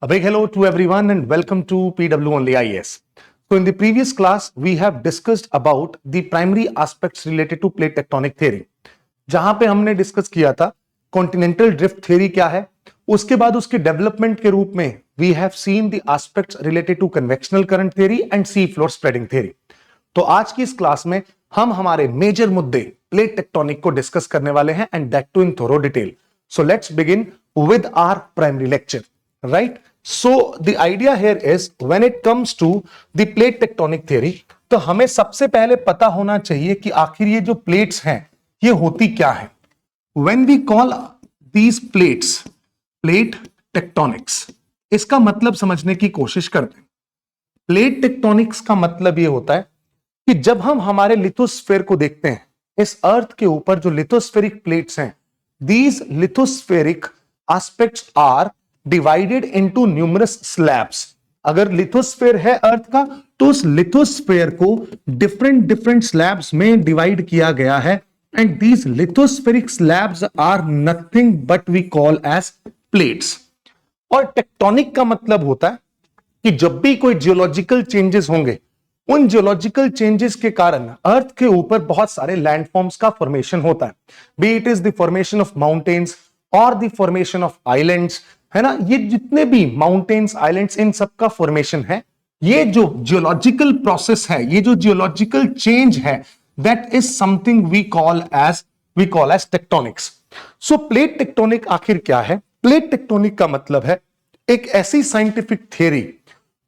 A big hello to everyone and welcome to PW Only IAS. So in the previous class, we have discussed about the primary aspects related to plate tectonic theory. जहां पे हमने discuss किया था continental drift theory क्या है, उसके बाद उसके डेवलपमेंट के रूप में we have seen the aspects related to convectional current theory and sea floor spreading theory. तो आज की इस क्लास में हम हमारे मेजर मुद्दे प्लेट टेक्टोनिक को डिस्कस करने वाले हैं and that too in thorough detail. So let's begin with our primary lecture. Right, so the idea here is when it comes to the plate tectonic theory, तो हमें सबसे पहले पता होना चाहिए कि आखिर ये जो प्लेट्स हैं ये होती क्या है. When we call these plates plate tectonics, इसका मतलब समझने की कोशिश करते हैं. प्लेट टेक्टोनिक्स का मतलब ये होता है कि जब हम हमारे लिथोस्फेयर को देखते हैं, इस अर्थ के ऊपर जो लिथोस्फेरिक प्लेट्स हैं, these lithospheric aspects are divided into numerous slabs. अगर लिथोस्फेयर है अर्थ का, तो उस लिथोस्फेयर को डिफरेंट डिफरेंट स्लैब्स में डिवाइड किया गया है and these lithospheric slabs are nothing but we call as plates. और टेक्टोनिक का मतलब होता है कि जब भी कोई जियोलॉजिकल चेंजेस होंगे, उन जियोलॉजिकल चेंजेस के कारण अर्थ के ऊपर बहुत सारे लैंडफॉर्म्स का फॉर्मेशन होता है. B it is the formation of mountains और द फॉर्मेशन ऑफ आइलैंड्स, है ना. ये जितने भी माउंटेन्स, आइलैंड्स, इन सब का फॉर्मेशन है. ये जो जियोलॉजिकल प्रोसेस है, ये जो जियोलॉजिकल चेंज है, that is something we call as tectonics. So plate tectonic आखिर क्या है? प्लेट टेक्टोनिक का मतलब है एक ऐसी साइंटिफिक थ्योरी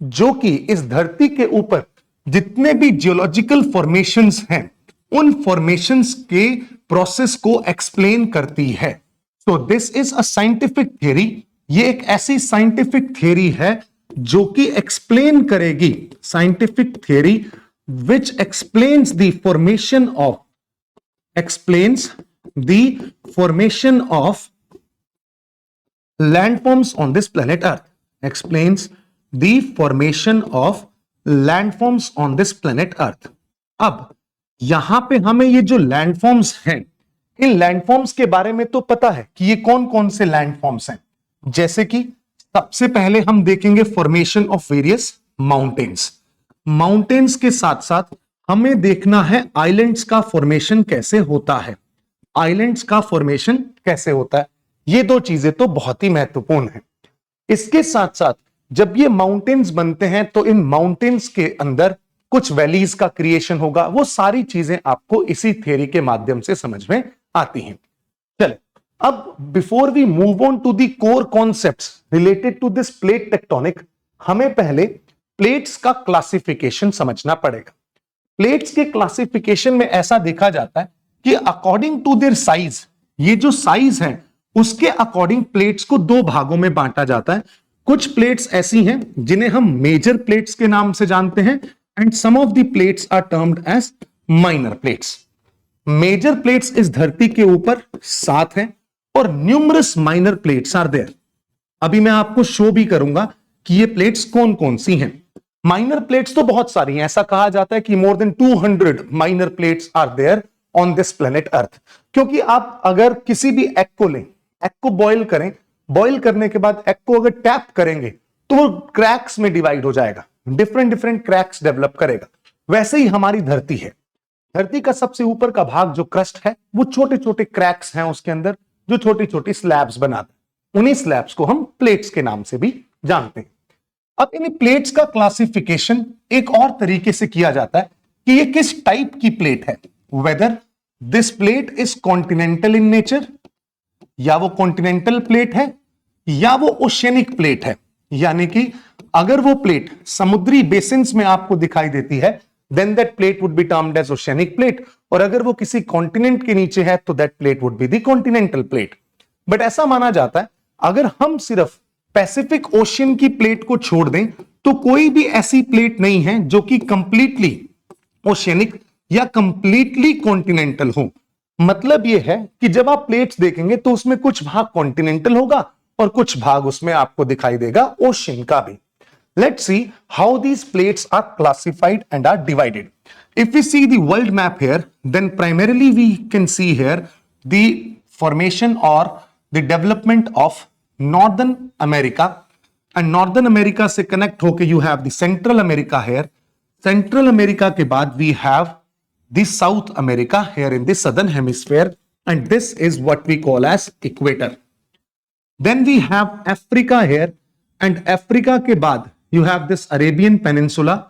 जो कि इस धरती के ऊपर जितने भी जियोलॉजिकल फॉर्मेशंस हैं, उन फॉर्मेशंस के प्रोसेस को एक्सप्लेन करती है. सो this is a scientific theory. ये एक ऐसी साइंटिफिक थ्योरी है जो कि एक्सप्लेन करेगी, scientific theory which explains the formation of landforms on this planet Earth. Explains the formation of landforms on this planet Earth. अब यहां पे हमें ये जो लैंडफॉर्म्स हैं, इन लैंडफॉर्म्स के बारे में तो पता है कि ये कौन कौन से लैंडफॉर्म्स हैं. जैसे कि सबसे पहले हम देखेंगे formation of various mountains. Mountains के साथ साथ हमें देखना है आइलैंड्स का फॉर्मेशन कैसे होता है. आइलैंड्स का फॉर्मेशन कैसे होता है, ये दो चीजें तो बहुत ही महत्वपूर्ण हैं. इसके साथ साथ जब ये माउंटेन्स बनते हैं तो इन माउंटेन्स के अंदर कुछ वैलीज का क्रिएशन होगा. वो सारी चीजें आपको इसी थ्योरी के माध्यम से समझ में आती हैं. चले, अब before we move on to the core concepts related to this plate tectonic, हमें पहले प्लेट्स का क्लासिफिकेशन समझना पड़ेगा. प्लेट्स के क्लासिफिकेशन में ऐसा देखा जाता है कि अकॉर्डिंग टू देयर साइज, ये जो साइज है उसके अकॉर्डिंग प्लेट्स को दो भागों में बांटा जाता है. कुछ प्लेट्स ऐसी हैं जिन्हें हम मेजर प्लेट्स के नाम से जानते हैं and some of the plates are termed as minor plates. Major plates इस धरती के ऊपर 7 हैं और numerous minor plates are there. अभी मैं आपको शो भी करूंगा कि ये प्लेट्स कौन कौन सी हैं. माइनर प्लेट्स तो बहुत सारी हैं. ऐसा कहा जाता है कि more than 200 minor plates are there on this planet earth. क्योंकि आप अगर किसी भी एग को लें, एग को बॉईल करें, बॉईल करने के बाद एग को अगर टैप करेंगे तो वो क्रैक्स में डिवाइड हो जाएगा, डिफरेंट डिफरेंट क्रैक्स डेवलप करेगा. वैसे ही हमारी धरती है. धरती का सबसे ऊपर का भाग जो क्रस्ट है, वो छोटे छोटे क्रैक्स हैं उसके अंदर, जो छोटी छोटी स्लैब्स बनाते हैं. उन्हीं स्लैब्स को हम प्लेट्स के नाम से भी जानते हैं. अब इन प्लेट्स का क्लासिफिकेशन एक और तरीके से किया जाता है कि ये किस टाइप की प्लेट है. Whether this plate is continental in nature, या वो कॉन्टिनेंटल प्लेट है या वो ओशियनिक प्लेट है. यानी कि अगर वो प्लेट समुद्री बेसिन्स में आपको दिखाई देती है, then that plate would be termed as oceanic plate. और अगर वो किसी कॉन्टिनेंट के नीचे है तो that plate would be the continental plate. But ऐसा माना जाता है अगर हम सिर्फ पैसिफिक ओशियन की प्लेट को छोड़ दें तो कोई भी ऐसी प्लेट नहीं है जो कि कंप्लीटली ओशियनिक या कंप्लीटली कॉन्टिनेंटल हो. मतलब यह है कि जब आप प्लेट्स देखेंगे तो उसमें कुछ भाग कॉन्टिनेंटल होगा और कुछ भाग उसमें आपको दिखाई देगा ओशियन का भी. Let's see how these plates are classified and are divided. If we see the world map here, then primarily we can see here the formation or the development of Northern America and northern America से connect होके you have the central America here, central America के बाद we have the south America here in the southern hemisphere, and this is what we call as equator. Then we have Africa here, and Africa के बाद you have this Arabian peninsula,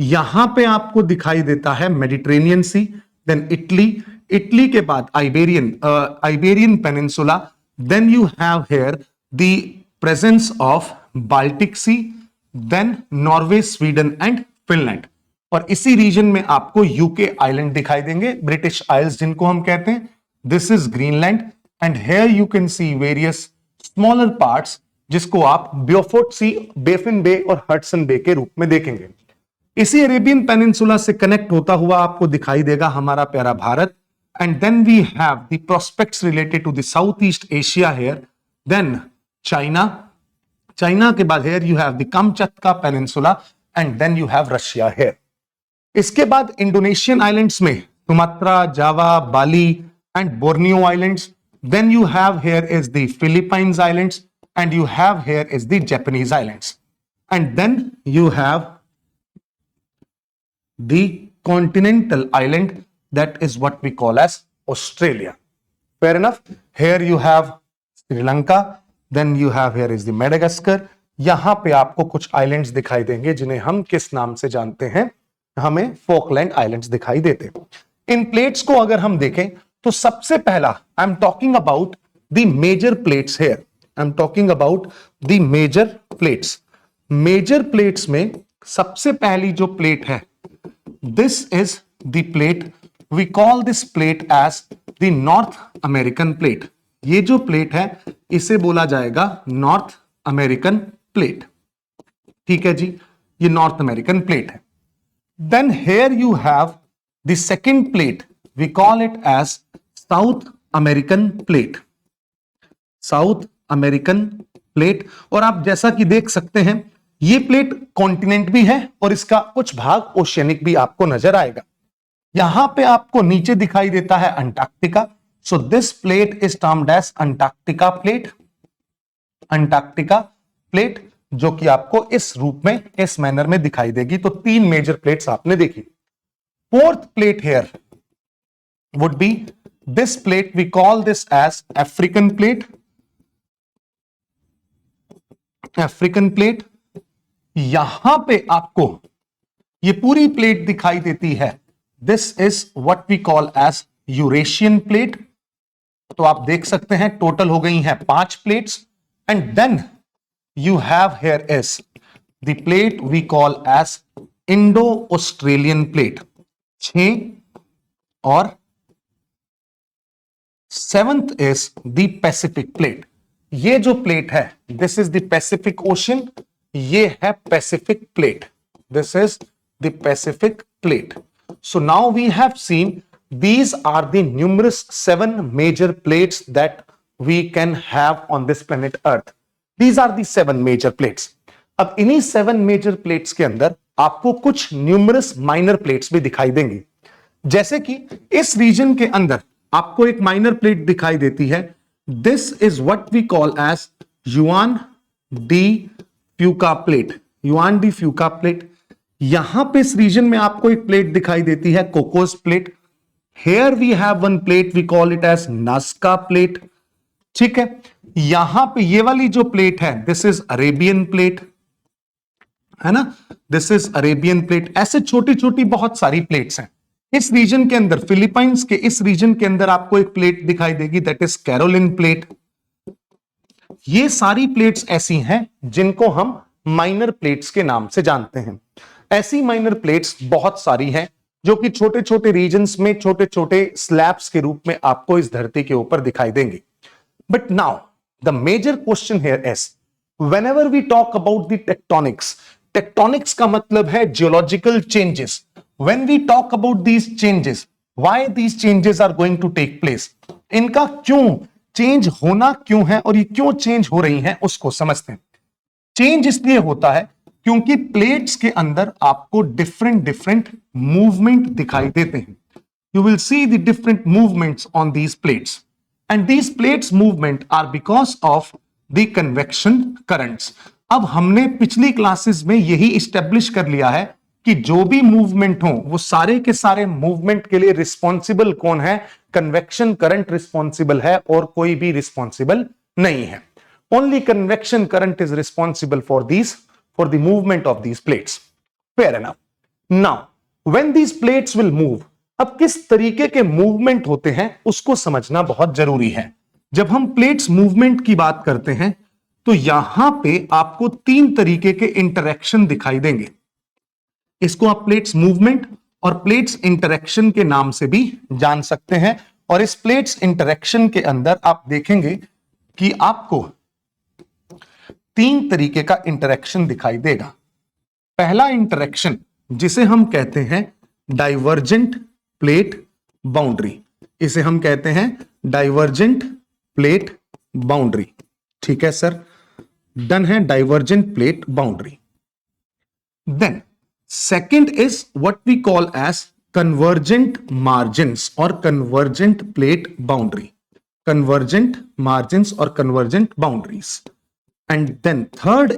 यहां पे आपको दिखाई देता है Mediterranean sea, then Italy, Italy के बाद Iberian peninsula, then you have here the presence of Baltic sea, then Norway, Sweden and Finland. और इसी रीजन में आपको यूके आइलैंड दिखाई देंगे, ब्रिटिश आइल्स जिनको हम कहते हैं. This is Greenland, and here you can see various smaller parts जिसको आप ब्योफोर्ट सी, बेफिन बे और हडसन बे के रूप में देखेंगे. इसी अरेबियन पेनिनसुला से कनेक्ट होता हुआ आपको दिखाई देगा हमारा प्यारा Bharat. And then we have the prospects related to the south east Asia here, then China, China के बाद here you have the Kamchatka peninsula, and then you have Russia here. इसके बाद इंडोनेशियन आइलैंड्स में Sumatra, Java, Bali and Borneo islands, then you have here is the Philippines islands, and you have here is the Japanese islands, and then you have the continental island, that is what we call as Australia. Fair enough. Here you have Sri Lanka, then you have here is the Madagascar. यहां पे आपको कुछ islands दिखाई देंगे जिन्हें हम किस नाम से जानते हैं, हमें फोकलैंड आइलैंड्स दिखाई देते हैं. इन प्लेट्स को अगर हम देखें तो सबसे पहला I am talking about the major plates here, I am talking about the major plates. Major plates में सबसे पहली जो प्लेट है, this is the plate, we call this plate as the North American plate. ये जो plate है इसे बोला जाएगा नॉर्थ अमेरिकन प्लेट. ठीक है जी, ये नॉर्थ अमेरिकन प्लेट है. Then here you have the second plate, we call it as south American plate. South American plate, और आप जैसा कि देख सकते हैं ये प्लेट कॉन्टिनेंट भी है और इसका कुछ भाग ओशियनिक भी आपको नजर आएगा. यहां पे आपको नीचे दिखाई देता है Antarctica, so this plate is termed as Antarctica plate. Antarctica plate जो कि आपको इस रूप में, इस मैनर में दिखाई देगी. तो तीन मेजर प्लेट्स आपने देखी. Fourth plate here would be this plate, we call this as African plate. African plate, यहां पे आपको ये पूरी प्लेट दिखाई देती है. This is what we call as Eurasian plate. तो आप देख सकते हैं टोटल हो गई हैं 5 plates. And then you have here is the plate we call as Indo Australian plate. 6 और 7th is the Pacific plate. ये जो प्लेट है this is the Pacific ocean, ये है Pacific plate. This is the Pacific plate. So now we have seen these are the numerous 7 major plates that we can have on this planet Earth. These are the 7 major plates. अब इन्हीं 7 major plates के अंदर आपको कुछ numerous minor plates भी दिखाई देंगी. जैसे कि इस रीजन के अंदर आपको एक माइनर प्लेट दिखाई देती है. This is what we call as Juan de Fuca plate. Juan de Fuca plate. यहां पे इस रीजन में आपको एक प्लेट दिखाई देती है Cocos plate. Here we have one plate, we call it as Nazca plate. ठीक है, यहां पे ये वाली जो प्लेट है दिस इज अरेबियन प्लेट, है ना. This is Arabian plate. ऐसे छोटी छोटी बहुत सारी प्लेट्स हैं इस रीजन के अंदर. फिलीपाइंस के इस रीजन के अंदर आपको एक प्लेट दिखाई देगी, दैट इज कैरोलिन प्लेट. ये सारी प्लेट्स ऐसी हैं जिनको हम माइनर प्लेट्स के नाम से जानते हैं. ऐसी माइनर प्लेट्स बहुत सारी हैं जो कि छोटे छोटे रीजन्स में छोटे छोटे स्लैब्स के रूप में आपको इस धरती के ऊपर दिखाई देंगे. But now the major question here is whenever we talk about the tectonics. Tectonics का मतलब है geological changes. When we talk about these changes, why these changes are going to take place, इनका क्यों चेंज होना क्यों है और ये क्यों चेंज हो रही हैं उसको समझते हैं. चेंज इसलिए होता है क्योंकि प्लेट्स के अंदर आपको डिफरेंट डिफरेंट मूवमेंट दिखाई देते हैं. You will see the different movements on these plates, and these plates movement are because of the convection currents. अब हमने पिछली क्लासेस में यही इस्टेब्लिश कर लिया है कि जो भी मूवमेंट हो वो सारे के सारे मूवमेंट के लिए रिस्पॉन्सिबल कौन है, कन्वेक्शन करंट रिस्पॉन्सिबल है और कोई भी रिस्पॉन्सिबल नहीं है. Only convection current is responsible for the movement of these plates. Fair enough. Now when these plates will move, अब किस तरीके के मूवमेंट होते हैं उसको समझना बहुत जरूरी है. जब हम प्लेट्स मूवमेंट की बात करते हैं तो यहां पे आपको 3 तरीके के इंटरेक्शन दिखाई देंगे. इसको आप प्लेट्स मूवमेंट और प्लेट्स इंटरेक्शन के नाम से भी जान सकते हैं. और इस प्लेट्स इंटरेक्शन के अंदर आप देखेंगे कि आपको 3 तरीके का इंटरेक्शन दिखाई देगा. पहला इंटरेक्शन जिसे हम कहते हैं डाइवर्जेंट प्लेट बाउंड्री, इसे हम कहते हैं डाइवर्जेंट प्लेट बाउंड्री. ठीक है सर, डन है, divergent plate boundary. Then second is what we call as convergent margins और convergent plate boundary. Convergent margins और convergent boundaries. And then third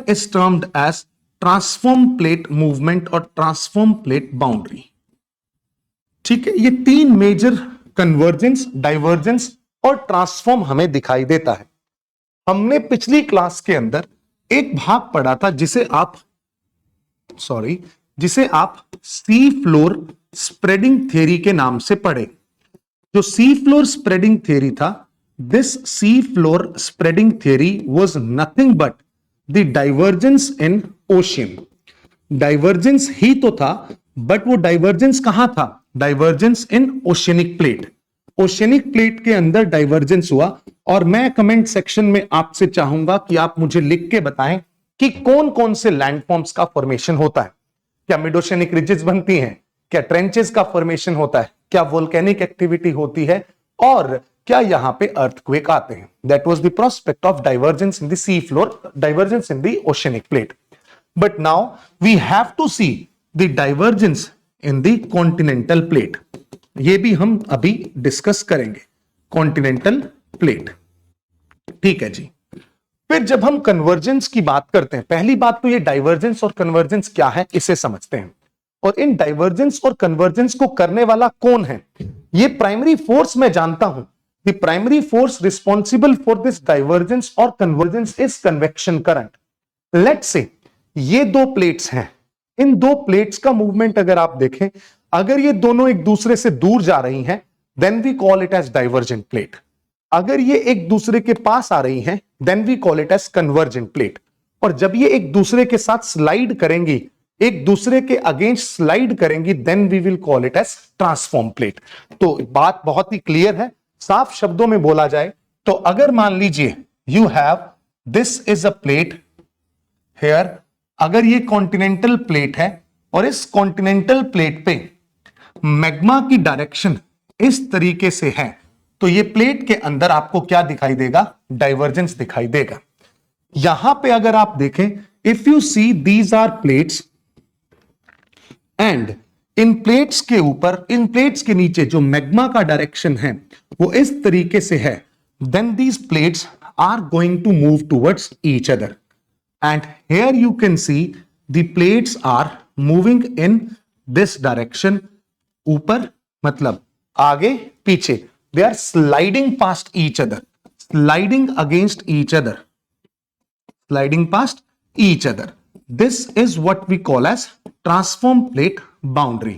is termed as transform plate movement और transform plate boundary. ठीक है, ये 3 major convergence, divergence और transform हमें दिखाई देता है. हमने पिछली क्लास के अंदर एक भाग पढ़ा था जिसे आप सी फ्लोर स्प्रेडिंग थ्योरी के नाम से पढ़े. जो सी फ्लोर स्प्रेडिंग थ्योरी था, this sea floor spreading theory was nothing but the divergence in ocean. Divergence ही तो था, बट वो डाइवर्जेंस कहां था? Divergence in oceanic plate. Oceanic plate के अंदर डाइवर्जेंस हुआ. और मैं कमेंट सेक्शन में आपसे चाहूंगा कि आप मुझे लिख के बताएं कि कौन कौन से लैंडफॉर्म्स का फॉर्मेशन होता है. क्या मिड ओशियनिक रिजेस बनती हैं? क्या ट्रेंचेस का फॉर्मेशन होता है? क्या वोल्केनिक एक्टिविटी होती है? और क्या यहां पे अर्थक्वेक आते हैं? That was the prospect of divergence in the sea floor, divergence in the oceanic plate. But now we have to see the divergence in the continental plate. ये भी हम अभी डिस्कस करेंगे, कॉन्टिनेंटल प्लेट. ठीक है जी. फिर जब हम कन्वर्जेंस की बात करते हैं, पहली बात तो ये डाइवर्जेंस और कन्वर्जेंस क्या है इसे समझते हैं. और इन डाइवर्जेंस और कन्वर्जेंस को करने वाला कौन है? ये प्राइमरी फोर्स मैं जानता हूं. The primary force responsible for this divergence और convergence is convection current. Let's say ये 2 प्लेट्स हैं. इन 2 प्लेट्स का मूवमेंट अगर आप देखें, अगर ये दोनों एक दूसरे से दूर जा रही हैं, then we call it as divergent plate. अगर ये एक दूसरे के पास आ रही हैं, then we call it as convergent plate. और जब ये एक दूसरे के साथ स्लाइड करेंगी, एक दूसरे के अगेंस्ट स्लाइड करेंगी, then we will call it as transform plate. तो बात बहुत ही क्लियर है. साफ शब्दों में बोला जाए तो अगर मान लीजिए you have this is a plate here, अगर ये कॉन्टिनेंटल प्लेट है और इस कॉन्टिनेंटल प्लेट पे मैग्मा की डायरेक्शन इस तरीके से है, तो ये प्लेट के अंदर आपको क्या दिखाई देगा? डाइवर्जेंस दिखाई देगा. यहां पे अगर आप देखें, if you see these are plates and इन प्लेट्स के ऊपर, इन प्लेट्स के नीचे जो मैग्मा का डायरेक्शन है वो इस तरीके से है, then these plates are going to move towards each other. And here you can see the plates are moving in this direction. ऊपर मतलब आगे पीछे, they are sliding past each other, sliding against each other, sliding past each other. This is what we call as transform plate boundary.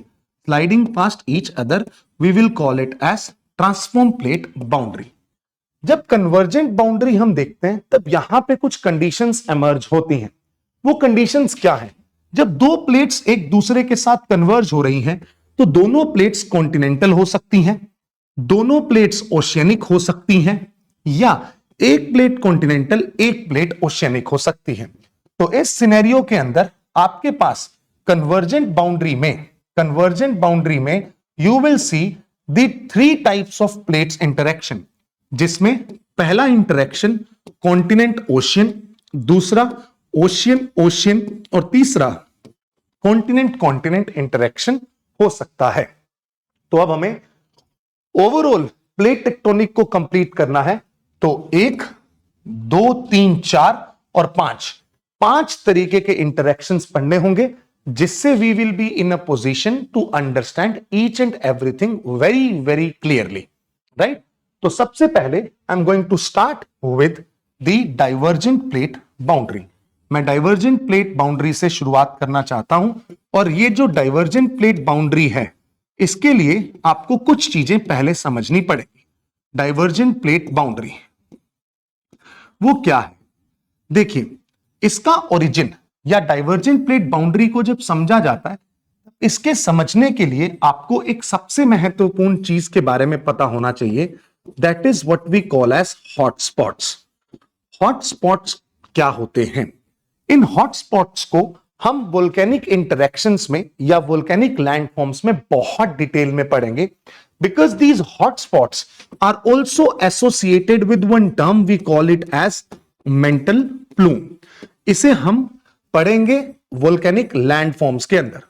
Sliding past each other, we will call it as transform plate boundary. जब convergent boundary हम देखते हैं तब यहां पे कुछ conditions emerge होती हैं. वो कंडीशंस क्या हैं? जब 2 प्लेट्स एक दूसरे के साथ कन्वर्ज हो रही हैं तो दोनों प्लेट्स कॉन्टिनेंटल हो सकती हैं, दोनों प्लेट्स ओशियनिक हो सकती हैं, या एक प्लेट कॉन्टिनेंटल एक प्लेट ओशियनिक हो सकती है. तो इस सिनेरियो के अंदर आपके पास कन्वर्जेंट बाउंड्री में you will see the 3 types of plates interaction, जिसमें पहला इंटरेक्शन कॉन्टिनेंट ओशियन, दूसरा ओशियन ओशियन और तीसरा कॉन्टिनेंट कॉन्टिनेंट इंटरेक्शन हो सकता है. तो अब हमें ओवरऑल प्लेट टेक्टोनिक को कंप्लीट करना है. तो एक 2, 3, 4 और 5 तरीके के इंटरेक्शंस पढ़ने होंगे, जिससे we will be in a position to understand each and everything very very clearly, right. तो सबसे पहले I am going to start with the divergent plate boundary. मैं डाइवर्जेंट प्लेट बाउंड्री से शुरुआत करना चाहता हूं, और ये जो डाइवर्जेंट प्लेट बाउंड्री है, इसके लिए आपको कुछ चीजें पहले समझनी पड़ेगी। डाइवर्जेंट प्लेट बाउंड्री वो क्या है? देखिए, इसका ओरिजिन या डाइवर्जेंट प्लेट बाउंड्री को जब समझा जाता है, इसके समझने के लिए आपको एक सबसे महत्वपूर्ण चीज के बारे में पता होना चाहिए, that is what we call as hotspots. Hotspots क्या होते हैं? इन हॉटस्पॉट्स को हम वोल्केनिक इंटरेक्शंस में या वोल्केनिक लैंडफॉर्म्स में बहुत डिटेल में पढ़ेंगे, because these hotspots are also associated with one term, we call it as mental plume। इसे हम पढ़ेंगे वोल्केनिक लैंडफॉर्म्स के अंदर।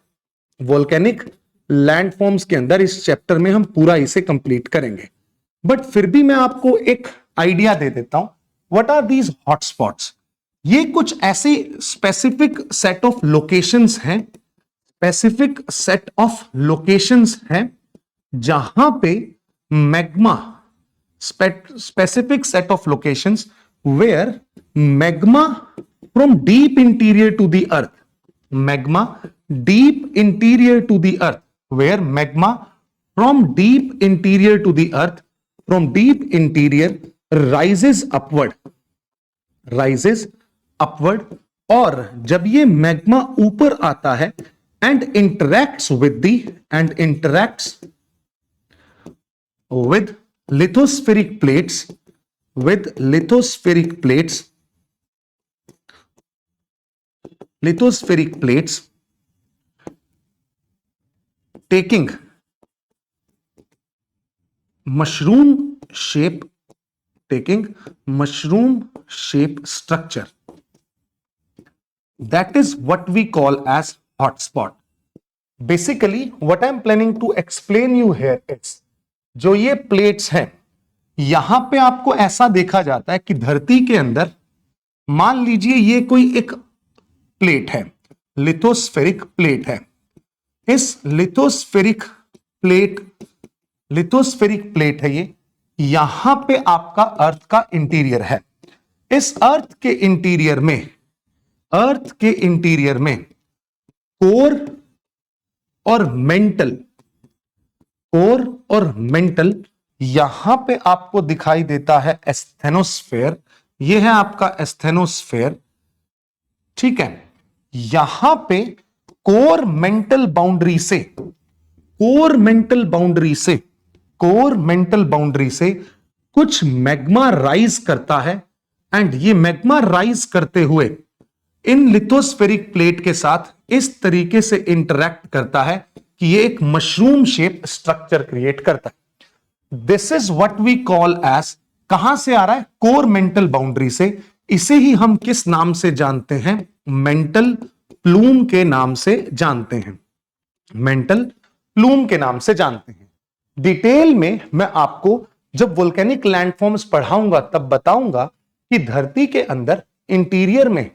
वोल्केनिक लैंडफॉर्म्स के अंदर इस चैप्टर में हम पूरा इसे कंप्लीट करेंगे, बट फिर भी मैं आपको एक आइडिया दे देता हूं। What are these hotspots? ये कुछ ऐसे स्पेसिफिक सेट ऑफ लोकेशंस हैं, स्पेसिफिक सेट ऑफ लोकेशंस हैं जहां पे magma, specific set of locations where magma from deep interior to the earth, magma deep interior to the earth, where magma from deep interior to the earth, from deep interior rises upward, rises upward। और जब ये magma ऊपर आता है and interacts with the and interacts with lithospheric plates, with lithospheric plates, lithospheric plates taking mushroom shape, taking mushroom shape structure, that is what we call as hotspot। Basically what I am planning to explain you here is, जो ये plates हैं, यहां पे आपको ऐसा देखा जाता है कि धरती के अंदर मान लीजिए ये कोई एक प्लेट है, लिथोस्फेरिक प्लेट है। इस लिथोस्फेरिक प्लेट है ये, यहां पे आपका अर्थ का इंटीरियर है। इस अर्थ के इंटीरियर में कोर और मेंटल, यहां पे आपको दिखाई देता है एस्थेनोस्फेयर। ये है आपका एस्थेनोस्फेयर, ठीक है। यहां पे कोर मेंटल बाउंड्री से कुछ मैग्मा राइज करता है, एंड ये मैग्मा राइज करते हुए इन लिथोस्फेरिक प्लेट के साथ इस तरीके से इंटरैक्ट करता है कि ये एक मशरूम शेप स्ट्रक्चर क्रिएट करता है। This is what we call as, कहां से आ रहा है? कोर मेंटल बाउंड्री से। इसे ही हम किस नाम से जानते हैं? मेंटल प्लूम के नाम से जानते हैं, मेंटल प्लूम के नाम से जानते हैं। डिटेल में मैं आपको जब वोल्केनिक लैंडफॉर्म्स पढ़ाऊंगा तब बताऊंगा कि धरती के अंदर इंटीरियर में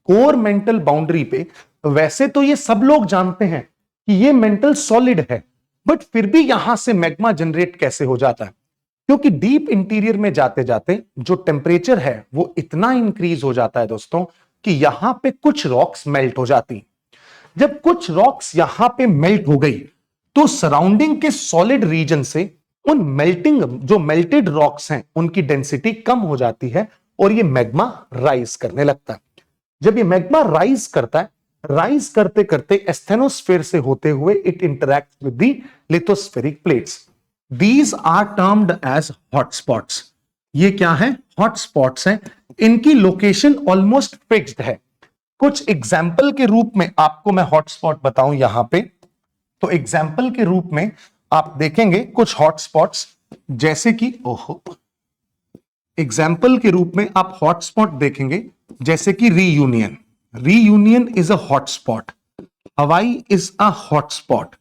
कोर मेंटल बाउंड्री पे, वैसे तो ये सब लोग जानते हैं कि ये मेंटल सॉलिड है, बट फिर भी यहां से मैग्मा जनरेट कैसे हो जाता है? क्योंकि डीप इंटीरियर में जाते जाते जो टेम्परेचर है वो इतना इंक्रीज हो जाता है दोस्तों कि यहां पे कुछ रॉक्स मेल्ट हो जाती। जब कुछ रॉक्स यहां पे मेल्ट हो गई तो सराउंडिंग के सॉलिड रीजन से उन मेल्टेड रॉक्स हैं उनकी डेंसिटी कम हो जाती है और ये मैग्मा राइज करने लगता है। जब ये मैग्मा राइज करता है, राइज करते करते एस्थेनोस्फेयर से होते हुए it interacts with the lithospheric plates. These are termed as hotspots. ये क्या है? हॉटस्पॉट्स हैं। इनकी लोकेशन ऑलमोस्ट फिक्स्ड है। कुछ एग्जाम्पल के रूप में आपको मैं हॉटस्पॉट बताऊं यहां पे, तो एग्जाम्पल के रूप में आप देखेंगे कुछ हॉटस्पॉट्स, जैसे कि एग्जाम्पल के रूप में आप हॉटस्पॉट देखेंगे जैसे कि रीयूनियन इज अ हॉटस्पॉट, हवाई इज अ हॉटस्पॉट,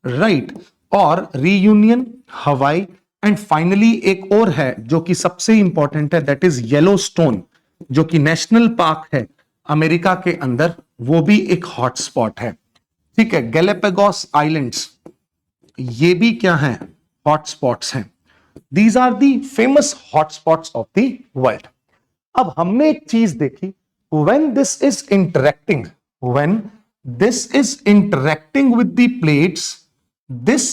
राइट। और रीयूनियन, हवाई एंड फाइनली एक और है जो कि सबसे इंपॉर्टेंट है, दैट इज येलोस्टोन, जो कि नेशनल पार्क है अमेरिका के अंदर, वो भी एक हॉटस्पॉट है। ठीक है, गैलापागोस आइलैंड्स, ये भी क्या है, हॉटस्पॉट्स हैं। These are the famous hotspots of the world. अब हमने एक चीज देखी, when this is interacting, when this is interacting with the plates, this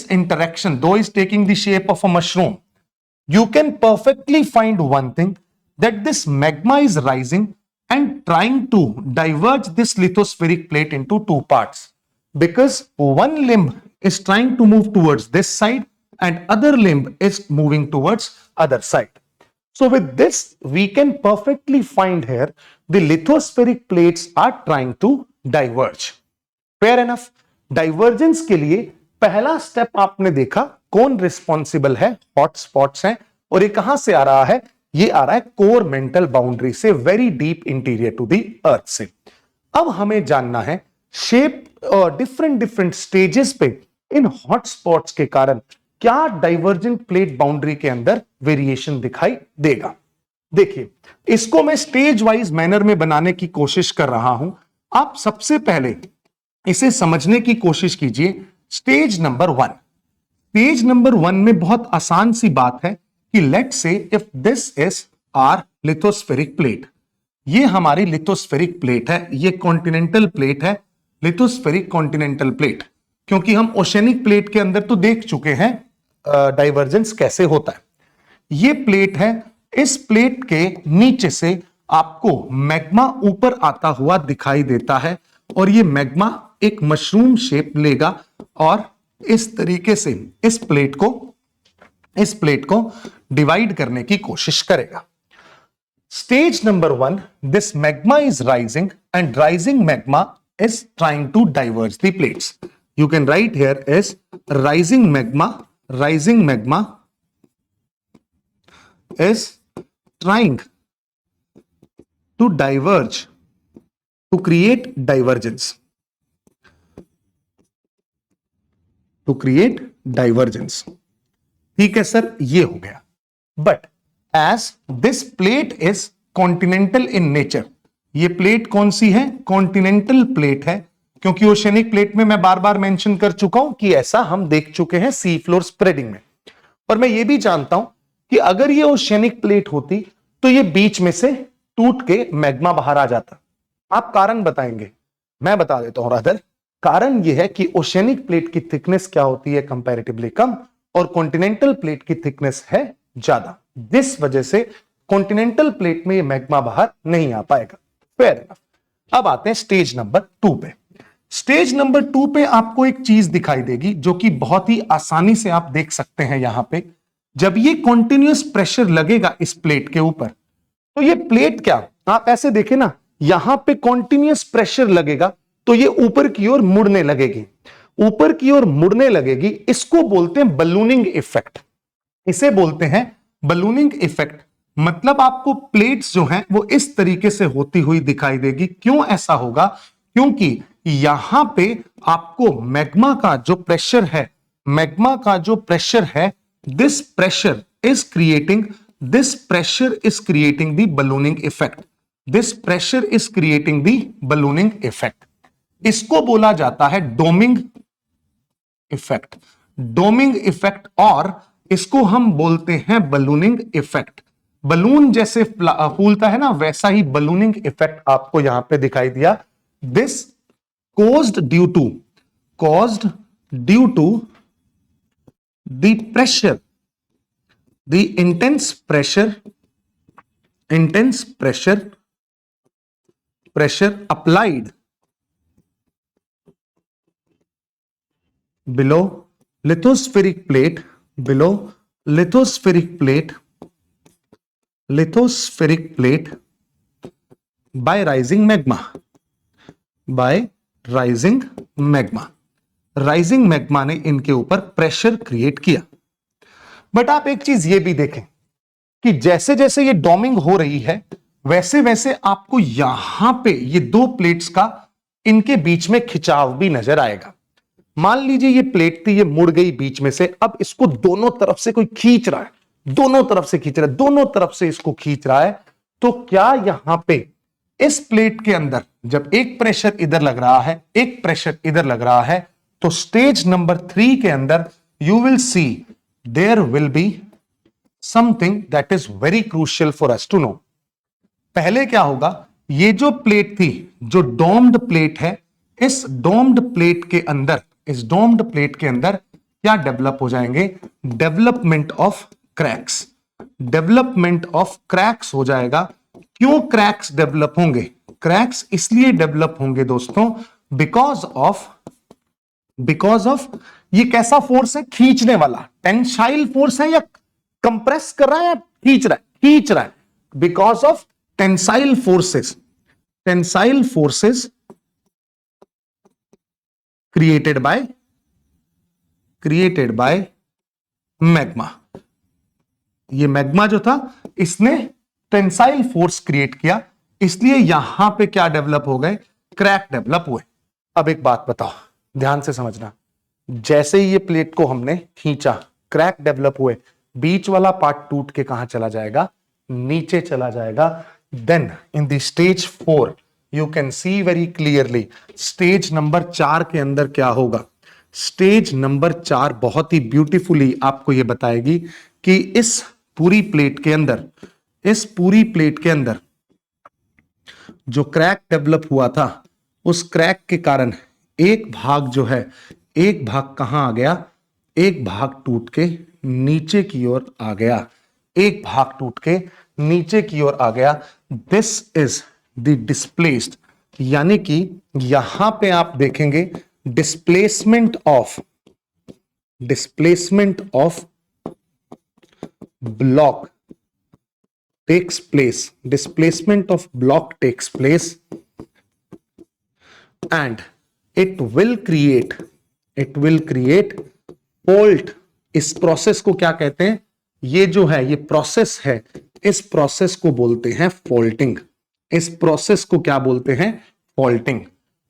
interaction though is taking the shape of a mushroom, you can perfectly find one thing, that this magma is rising and trying to diverge this lithospheric plate into two parts, because one limb is trying to move towards this side and other limb is moving towards other side. So with this we can perfectly find here the lithospheric plates are trying to diverge. Fair enough. Divergence के लिए पहला step आपने देखा, कौन responsible है, hotspots हैं, और ये कहां से आ रहा है, ये आ रहा है कोर मेंटल बाउंड्री से, very deep interior to the earth से। अब हमें जानना है शेप और डिफरेंट स्टेजेस पे इन हॉटस्पॉट्स के कारण क्या डाइवर्जेंट प्लेट बाउंड्री के अंदर वेरिएशन दिखाई देगा। देखिए, इसको मैं स्टेज वाइज मैनर में बनाने की कोशिश कर रहा हूं। आप सबसे पहले इसे समझने की कोशिश कीजिए। स्टेज नंबर 1, स्टेज नंबर 1 में बहुत आसान सी बात है कि let's say if this is our lithospheric plate, ये हमारी लिथोस्फेरिक प्लेट है, ये कॉन्टिनेंटल प्लेट है, लिथोस्फेरिक कॉन्टिनेंटल प्लेट, क्योंकि हम ओशेनिक प्लेट के अंदर तो देख चुके हैं डाइवर्जेंस कैसे होता है। ये प्लेट है, इस प्लेट के नीचे से आपको मैग्मा ऊपर आता हुआ दिखाई देता है, और ये मैग्मा एक मशरूम शेप लेगा और इस तरीके से इस प्लेट को डिवाइड करने की कोशिश करेगा। Stage number 1, this magma is rising and rising magma is trying to diverge the plates. You can right here is rising magma is trying to diverge, to create divergence, ठीक है sir, ये हो गया। But as this plate is continental in nature, ये plate कौन सी है, continental plate है, क्योंकि ओशेनिक प्लेट में मैं बार बार मेंशन कर चुका हूं कि ऐसा हम देख चुके हैं सी फ्लोर स्प्रेडिंग में। और मैं ये भी जानता हूं कि अगर ये ओशेनिक प्लेट होती तो ये बीच में से टूट के मैग्मा बाहर आ जाता। आप कारण बताएंगे, मैं बता देता हूं रादर। कारण यह है कि ओशेनिक प्लेट की थिकनेस क्या होती है, कंपैरेटिवली कम, और कॉन्टिनेंटल प्लेट की थिकनेस है ज्यादा। जिस वजह से कॉन्टिनेंटल प्लेट में ये मैग्मा बाहर नहीं आ पाएगा। Fair enough. अब आते हैं स्टेज नंबर 2 पे। स्टेज नंबर 2 पे आपको एक चीज दिखाई देगी जो कि बहुत ही आसानी से आप देख सकते हैं। यहां पे जब ये कॉन्टिन्यूअस प्रेशर लगेगा इस प्लेट के ऊपर, तो ये प्लेट क्या, आप ऐसे देखें ना, यहां पे कॉन्टिन्यूअस प्रेशर लगेगा तो ये ऊपर की ओर मुड़ने लगेगी, ऊपर की ओर मुड़ने लगेगी। इसको बोलते हैं बलूनिंग इफेक्ट, इसे बोलते हैं बलूनिंग इफेक्ट। मतलब आपको प्लेट्स जो हैं वो इस तरीके से होती हुई दिखाई देगी। क्यों ऐसा होगा, क्योंकि यहां पे आपको मैग्मा का जो प्रेशर है, this pressure is creating the ballooning effect. This pressure is creating the ballooning effect. इसको बोला जाता है डोमिंग इफेक्ट, और इसको हम बोलते हैं बलूनिंग इफेक्ट। बलून जैसे फूलता है ना, वैसा ही बलूनिंग इफेक्ट आपको यहां पे दिखाई दिया। This caused due to the pressure, the intense pressure applied below lithospheric plate by rising magma, rising magma ने इनके ऊपर प्रेशर क्रिएट किया। बट आप एक चीज ये भी देखें कि जैसे जैसे ये डोमिंग हो रही है, वैसे वैसे आपको यहां पे ये दो प्लेट्स का इनके बीच में खिंचाव भी नजर आएगा। मान लीजिए ये प्लेट थी, ये मुड़ गई बीच में से, अब इसको दोनों तरफ से कोई खींच रहा है, दोनों तरफ से खींच रहा है, दोनों तरफ से इसको खींच रहा है, तो क्या यहां पे इस प्लेट के अंदर जब एक प्रेशर इधर लग रहा है, एक प्रेशर इधर लग रहा है, तो स्टेज नंबर 3 के अंदर you will see there will be something that is very crucial for us to know. पहले क्या होगा, ये जो प्लेट थी, जो डोम्ड प्लेट है, इस डोम्ड प्लेट के अंदर, इस डोम्ड प्लेट के अंदर क्या डेवलप हो जाएंगे, development of cracks, development of cracks हो जाएगा। क्यों क्रैक्स डेवलप होंगे, क्रैक्स इसलिए डेवलप होंगे दोस्तों, बिकॉज ऑफ ये कैसा फोर्स है, खींचने वाला, टेंसाइल फोर्स है या कंप्रेस कर रहा है या खींच रहा है, खींच रहा है, because of tensile forces, tensile forces created by magma. ये मैग्मा जो था, इसने टेंसाइल फोर्स क्रिएट किया, इसलिए यहां पे क्या डेवलप हो गए, क्रैक डेवलप हुए। अब एक बात बताओ, ध्यान से समझना, जैसे ही ये प्लेट को हमने खींचा, क्रैक डेवलप हुए, बीच वाला पार्ट टूट के कहां चला जाएगा, नीचे चला जाएगा। Then in the stage 4 you can see very clearly, stage number 4 के अंदर क्या होगा, स्टेज नंबर 4 बहुत ही ब्यूटीफुली आपको यह बताएगी कि इस पूरी प्लेट के अंदर, इस पूरी प्लेट के अंदर जो क्रैक डेवलप हुआ था, उस क्रैक के कारण एक भाग जो है, एक भाग कहां आ गया, एक भाग टूट के नीचे की ओर आ गया, एक भाग टूट के नीचे की ओर आ गया। दिस इज द डिस्प्लेस्ड, यानी कि यहां पे आप देखेंगे displacement of block takes place, displacement of block takes place and it will create fault। इस प्रोसेस को क्या कहते हैं, ये जो है, ये प्रोसेस है, इस प्रोसेस को बोलते हैं फॉल्टिंग, इस प्रोसेस को क्या बोलते हैं, फॉल्टिंग।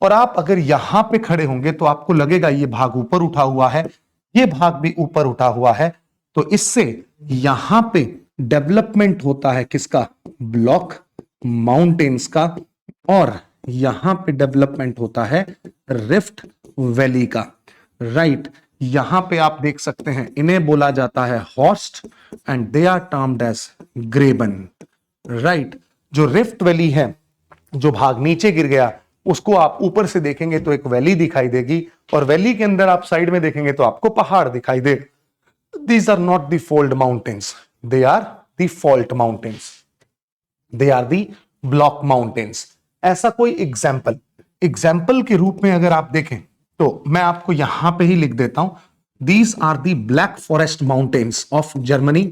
और आप अगर यहां पे खड़े होंगे तो आपको लगेगा ये भाग ऊपर उठा हुआ है, ये भाग भी ऊपर उठा हुआ है, तो इससे यहां पे डेवलपमेंट होता है किसका, ब्लॉक माउंटेन्स का, और यहां पे डेवलपमेंट होता है रिफ्ट वैली का। राइट, यहां पे आप देख सकते हैं, इन्हें बोला जाता है horst and they are termed as graben. Right, जो रिफ्ट वैली है, जो भाग नीचे गिर गया, उसको आप ऊपर से देखेंगे तो एक वैली दिखाई देगी, और वैली के अंदर आप साइड में देखेंगे तो आपको पहाड़ दिखाई देगा। These are not the fold mountains, they are the fault mountains, they are the block mountains। ऐसा कोई एग्जाम्पल के रूप में अगर आप देखें तो मैं आपको यहां पे ही लिख देता हूं, these are the black forest mountains of Germany,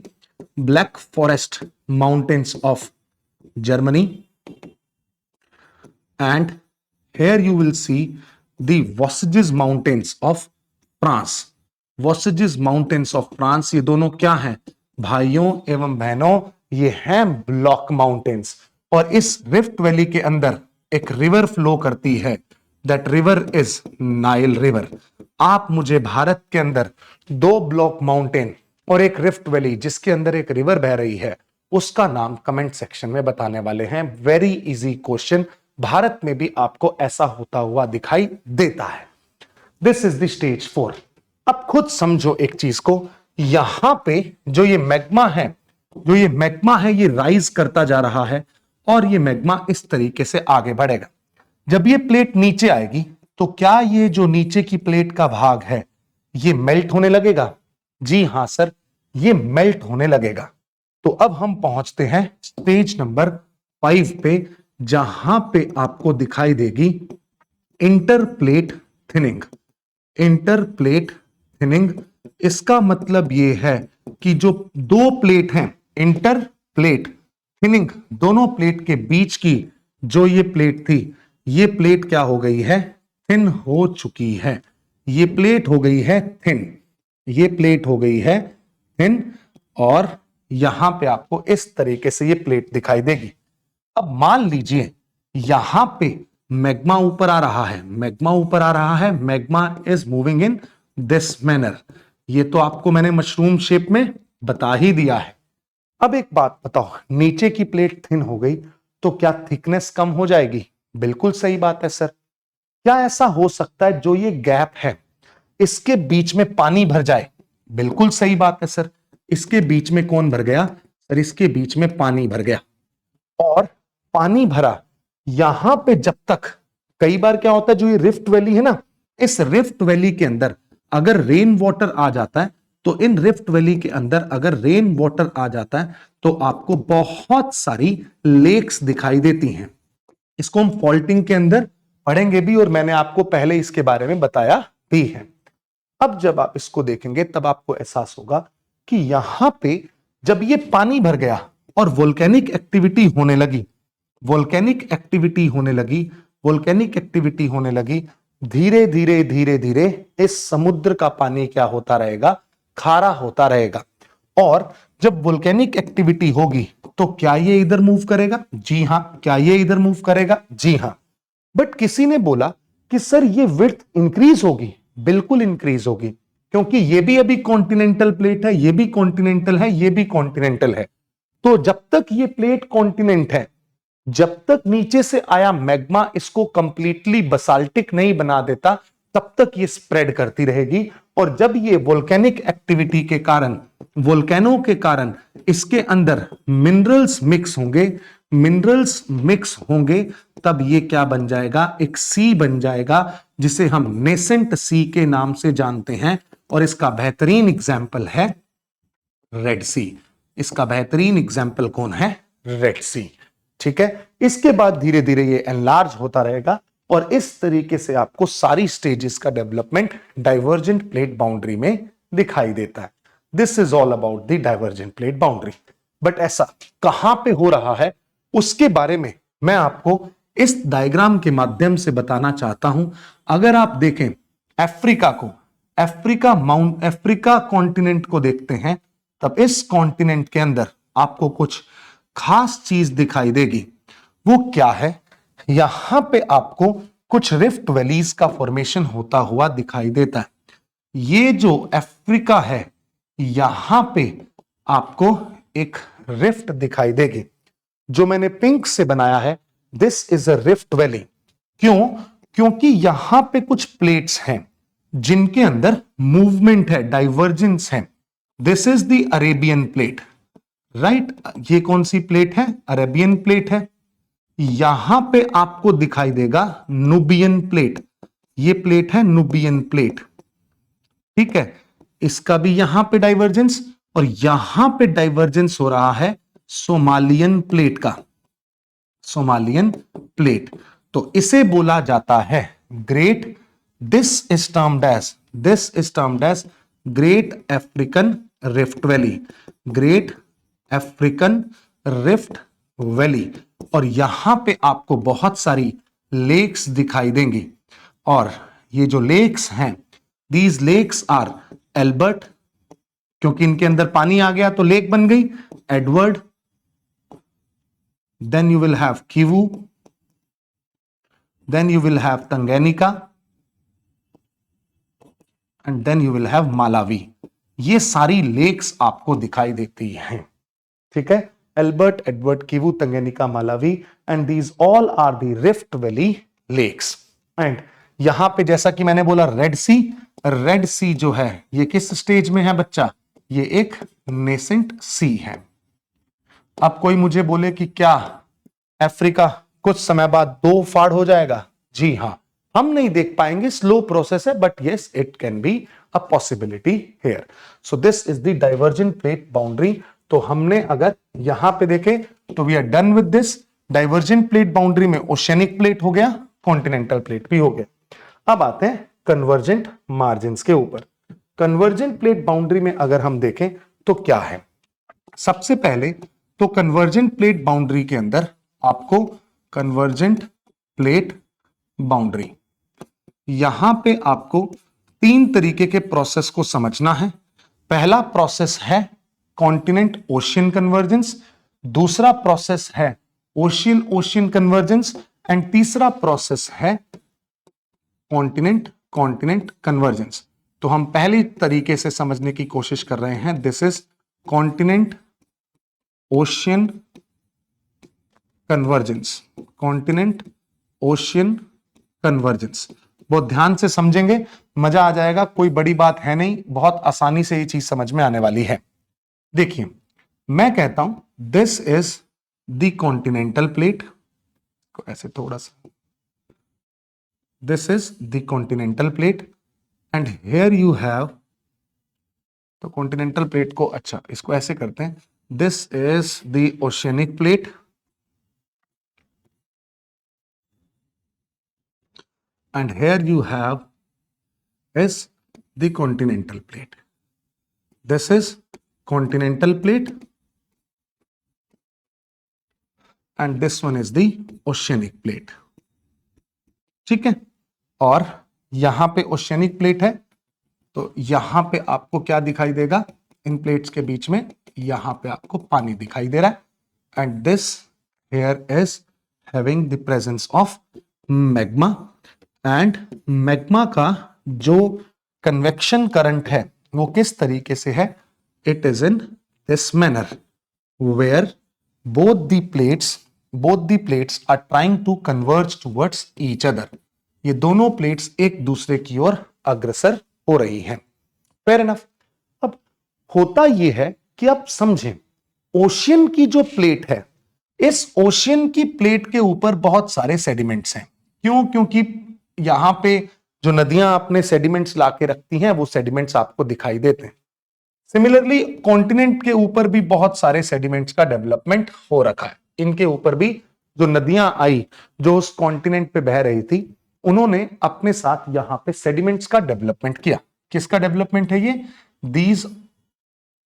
black forest mountains of Germany, and here you will see the Vosges mountains of France। Vosges mountains of France, ये दोनों क्या हैं भाइयों एवं बहनों, ये हैं ब्लॉक माउंटेन्स। और इस रिफ्ट वैली के अंदर एक रिवर फ्लो करती है, that river is Nile river. आप मुझे भारत के अंदर 2 ब्लॉक माउंटेन और एक रिफ्ट वैली जिसके अंदर एक रिवर बह रही है, उसका नाम कमेंट सेक्शन में बताने वाले हैं। वेरी इजी क्वेश्चन, भारत में भी आपको ऐसा होता हुआ दिखाई देता है। This is the stage 4। अब खुद समझो एक चीज को, यहां पे जो ये मैग्मा है, ये राइज करता जा रहा है, और ये मैग्मा इस तरीके से आगे बढ़ेगा। जब ये प्लेट नीचे आएगी तो क्या ये जो नीचे की प्लेट का भाग है, ये मेल्ट होने लगेगा? जी हां सर, ये मेल्ट होने लगेगा। तो अब हम पहुंचते हैं स्टेज नंबर 5 पे, जहां पे आपको दिखाई देगी इंटरप्लेट थिनिंग। इंटरप्लेट थिनिंग, इसका मतलब यह है कि जो 2 प्लेट हैं, इंटरप्लेट थिनिंग, दोनों प्लेट के बीच की जो ये प्लेट थी, ये प्लेट क्या हो गई है, थिन हो चुकी है। ये प्लेट हो गई है थिन, ये प्लेट हो गई है थिन, और यहां पे आपको इस तरीके से ये प्लेट दिखाई देगी। अब मान लीजिए यहां पे मैग्मा ऊपर आ रहा है, मैग्मा ऊपर आ रहा है, magma is moving in this manner. ये तो आपको मैंने मशरूम शेप में बता ही दिया है। अब एक बात बताओ, नीचे की प्लेट थिन हो गई तो क्या थिकनेस कम हो जाएगी? बिल्कुल सही बात है सर। क्या ऐसा हो सकता है जो ये गैप है इसके बीच में पानी भर जाए? बिल्कुल सही बात है सर। इसके बीच में कौन भर गया सर? इसके बीच में पानी भर गया। और पानी भरा, यहां पे जब तक, कई बार क्या होता है, जो ये रिफ्ट वैली है ना, इस रिफ्ट वैली के अंदर अगर रेन वाटर आ जाता है, तो इन रिफ्ट वैली के अंदर अगर रेन वाटर आ जाता है तो आपको बहुत सारी लेक्स दिखाई देती हैं। इसको हम फॉल्टिंग के अंदर पढ़ेंगे भी, और मैंने आपको पहले इसके बारे में बताया भी है। अब जब आप इसको देखेंगे तब आपको एहसास होगा कि यहां पे जब ये पानी भर गया और वोल्केनिक एक्टिविटी होने लगी, वोल्केनिक एक्टिविटी होने लगी, वोल्केनिक एक्टिविटी होने लगी, धीरे धीरे धीरे धीरे इस समुद्र का पानी क्या होता रहेगा? खारा होता रहेगा। और जब वोल्केनिक एक्टिविटी होगी तो क्या ये इधर मूव करेगा? जी हां। क्या ये इधर मूव करेगा? जी हां। बट किसी ने बोला कि सर ये विड्थ इंक्रीज होगी। बिल्कुल इंक्रीज होगी, क्योंकि ये भी अभी कॉन्टिनेंटल प्लेट है, ये भी कॉन्टिनेंटल है, ये भी कॉन्टिनेंटल है। तो जब तक ये प्लेट कॉन्टिनेंट है, जब तक नीचे से आया मैग्मा इसको कंप्लीटली बसाल्टिक नहीं बना देता, तब तक ये स्प्रेड करती रहेगी। और जब ये वोल्केनिक एक्टिविटी के कारण, वोल्केनो के कारण इसके अंदर मिनरल्स मिक्स होंगे, मिनरल्स मिक्स होंगे, तब ये क्या बन जाएगा? एक सी बन जाएगा, जिसे हम नेसेंट सी के नाम से जानते हैं। और इसका बेहतरीन एग्जाम्पल है रेड सी। इसका बेहतरीन एग्जाम्पल कौन है? रेड सी। ठीक है। इसके बाद धीरे धीरे ये एनलार्ज होता रहेगा, और इस तरीके से आपको सारी स्टेजेस का डेवलपमेंट डाइवर्जेंट प्लेट बाउंड्री में दिखाई देता है। This is all about the divergent plate boundary. But ऐसा कहां पे हो रहा है उसके बारे में मैं आपको इस डायग्राम के माध्यम से बताना चाहता हूं। अगर आप देखें अफ्रीका को, अफ्रीका कॉन्टिनेंट को देखते हैं, तब इस कॉन्टिनेंट के अंदर आपको कुछ खास चीज दिखाई देगी। वो क्या है? यहां पे आपको कुछ रिफ्ट वैलीज का फॉर्मेशन होता हुआ दिखाई देता है। ये जो अफ्रीका है, यहां पे आपको एक रिफ्ट दिखाई देगी जो मैंने पिंक से बनाया है। This is a rift valley. क्यों? क्योंकि यहां पे कुछ प्लेट्स हैं जिनके अंदर मूवमेंट है, डाइवर्जेंस है। This is the Arabian plate, right. ये कौन सी प्लेट है? अरेबियन प्लेट है। यहां पे आपको दिखाई देगा नुबियन प्लेट। ये प्लेट है नुबियन प्लेट, ठीक है। इसका भी यहां पे डाइवर्जेंस, और यहां पे डाइवर्जेंस हो रहा है सोमालियन प्लेट का, सोमालियन प्लेट। तो इसे बोला जाता है great, this is termed as great African rift valley, great African rift valley. और यहां पे आपको बहुत सारी लेक्स दिखाई देंगी, और ये जो लेक्स हैं, दीज लेक्स आर एल्बर्ट, क्योंकि इनके अंदर पानी आ गया तो लेक बन गई, Edward, then you will have Kivu, then you will have Tanganyika, and then you will have Malawi। ये सारी लेक्स आपको दिखाई देती हैं, ठीक है। Albert, Edward, Kivu, Tanganyika, Malawi, and these all are the rift valley lakes. एंड यहां पे जैसा कि मैंने बोला रेड सी, रेड सी जो है ये किस स्टेज में है बच्चा? ये एक नेसेंट सी है। अब कोई मुझे बोले कि क्या अफ्रीका कुछ समय बाद दो फाड़ हो जाएगा? जी हां, हम नहीं देख पाएंगे, स्लो प्रोसेस है, but yes it can be a possibility here. So this is the divergent plate boundary. तो हमने अगर यहां पे देखे तो we are done with this. Divergent plate boundary में ओशियनिक प्लेट हो गया, कॉन्टिनेंटल प्लेट भी हो गया। अब आते हैं कन्वर्जेंट मार्जिन के ऊपर। कन्वर्जेंट प्लेट बाउंड्री में अगर हम देखें तो क्या है? सबसे पहले तो कन्वर्जेंट प्लेट बाउंड्री के अंदर आपको कन्वर्जेंट प्लेट बाउंड्री, यहां पे आपको तीन तरीके के प्रोसेस को समझना है। पहला प्रोसेस है कॉन्टिनेंट ओशियन कन्वर्जेंस, दूसरा प्रोसेस है ओशियन ओशियन कन्वर्जेंस, एंड तीसरा प्रोसेस है कॉन्टिनेंट कॉन्टिनेंट कन्वर्जेंस। तो हम पहले तरीके से समझने की कोशिश कर रहे हैं, this is continent ocean convergence, continent ocean convergence. बहुत ध्यान से समझेंगे, मजा आ जाएगा, कोई बड़ी बात है नहीं, बहुत आसानी से ये चीज समझ में आने वाली है। देखिए मैं कहता हूं this is the continental plate, ऐसे थोड़ा सा, this is the continental plate and here you have, तो कॉन्टिनेंटल प्लेट को, अच्छा इसको ऐसे करते हैं, this is the oceanic plate and here you have is the continental plate. This is continental plate and this one is the oceanic plate. ठीक है, और यहां पे ओशियनिक प्लेट है, तो यहां पे आपको क्या दिखाई देगा, इन प्लेट्स के बीच में यहां पे आपको पानी दिखाई दे रहा है and this here is having the presence of magma and magma का जो कन्वेक्शन करंट है वो किस तरीके से है, it is in this manner where both the plates are trying to converge towards each other. ये दोनों प्लेट्स एक दूसरे की ओर अग्रसर हो रही हैं। Fair enough. अब होता यह है कि आप समझें, ओशियन की जो प्लेट है, इस ओशियन की प्लेट के ऊपर बहुत सारे सेडिमेंट्स हैं। क्यों? क्योंकि यहां पे जो नदियां अपने सेडिमेंट्स लाके रखती हैं वो सेडिमेंट्स आपको दिखाई देते हैं। सिमिलरली कॉन्टिनेंट के ऊपर भी बहुत सारे सेडिमेंट्स का डेवलपमेंट हो रखा है। इनके ऊपर भी जो नदियां आई जो उस कॉन्टिनेंट पे बह रही थी, उन्होंने अपने साथ यहां पे सेडिमेंट्स का डेवलपमेंट किया। किसका डेवलपमेंट है ये?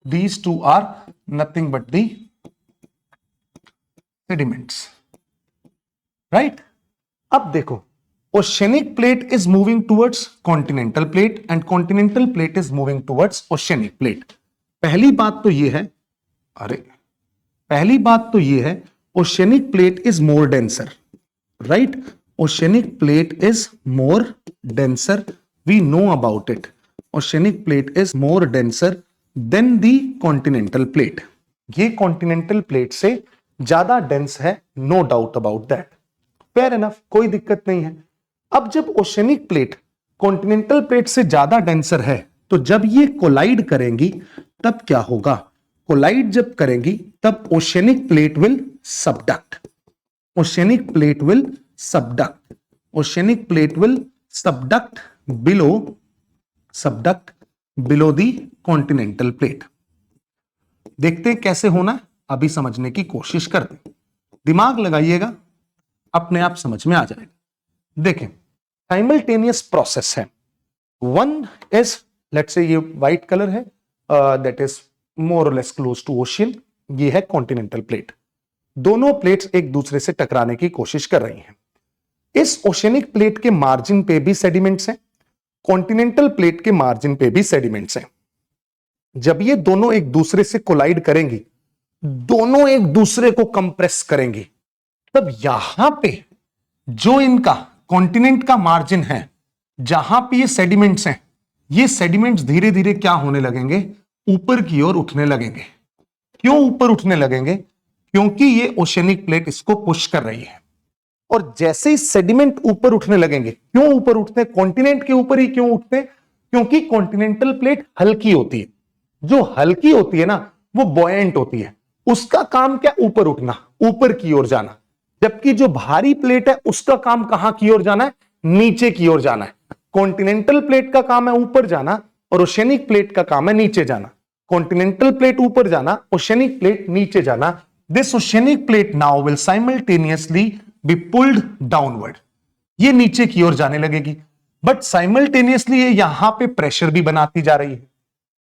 These two are nothing but the sediments, right. अब देखो, oceanic plate is moving towards continental plate and continental plate is moving towards oceanic plate. पहली बात तो ये है, oceanic plate is more denser, right. Oceanic plate is more denser, we know about it. Oceanic plate is more denser than the continental plate. ये continental plate से ज्यादा dense है, no doubt about that. Fair enough, कोई दिक्कत नहीं है। अब जब ओशियनिक प्लेट कॉन्टिनेंटल प्लेट से ज्यादा डेंसर है, तो जब ये कोलाइड करेंगी तब क्या होगा? कोलाइड जब करेंगी तब oceanic plate will subduct, oceanic plate will subduct, oceanic plate will subduct below the continental plate. देखते हैं कैसे होना है, अभी समझने की कोशिश करते हैं। दिमाग लगाइएगा, अपने आप समझ में आ जाएगा। देखें, साइमल्टेनियस प्रोसेस है। वन इज, लेट्स से ये व्हाइट कलर है, दैट इज मोर और लेस क्लोज टू ओशियन, ये है कॉन्टिनेंटल प्लेट। दोनों प्लेट्स एक दूसरे से टकराने की कोशिश कर रही हैं। इस ओशियनिक प्लेट के मार्जिन पे भी सेडिमेंट्स हैं, कॉन्टिनेंटल प्लेट के मार्जिन पे भी सेडिमेंट्स हैं। जब ये दोनों एक दूसरे से कोलाइड करेंगी, दोनों एक दूसरे को कंप्रेस करेंगी, तब यहां पे जो इनका कॉन्टिनेंट का मार्जिन है, जहां पे ये सेडिमेंट्स हैं, ये सेडिमेंट्स धीरे धीरे क्या होने लगेंगे? ऊपर की ओर उठने लगेंगे। क्यों ऊपर उठने लगेंगे? क्योंकि ये ओशियनिक प्लेट इसको पुश कर रही है। और जैसे ही सेडिमेंट ऊपर उठने लगेंगे, क्यों ऊपर उठते हैं? कॉन्टिनेंट के ऊपर ही क्यों उठते हैं? क्योंकि कॉन्टिनेंटल प्लेट हल्की होती है। जो हल्की होती है ना, वो बॉयंट होती है। उसका काम क्या? ऊपर उठना, ऊपर की ओर जाना। जबकि जो भारी प्लेट है उसका काम कहां की ओर जाना है? नीचे की ओर जाना है। कॉन्टिनेंटल प्लेट का काम है ऊपर जाना और ओशियनिक प्लेट का काम है नीचे जाना। कॉन्टिनेंटल प्लेट ऊपर जाना, ओशियनिक प्लेट नीचे जाना। This oceanic plate now will simultaneously be pulled downward. ये नीचे की ओर जाने लगेगी, बट साइमल्टेनियसली ये यहां पे प्रेशर भी बनाती जा रही है।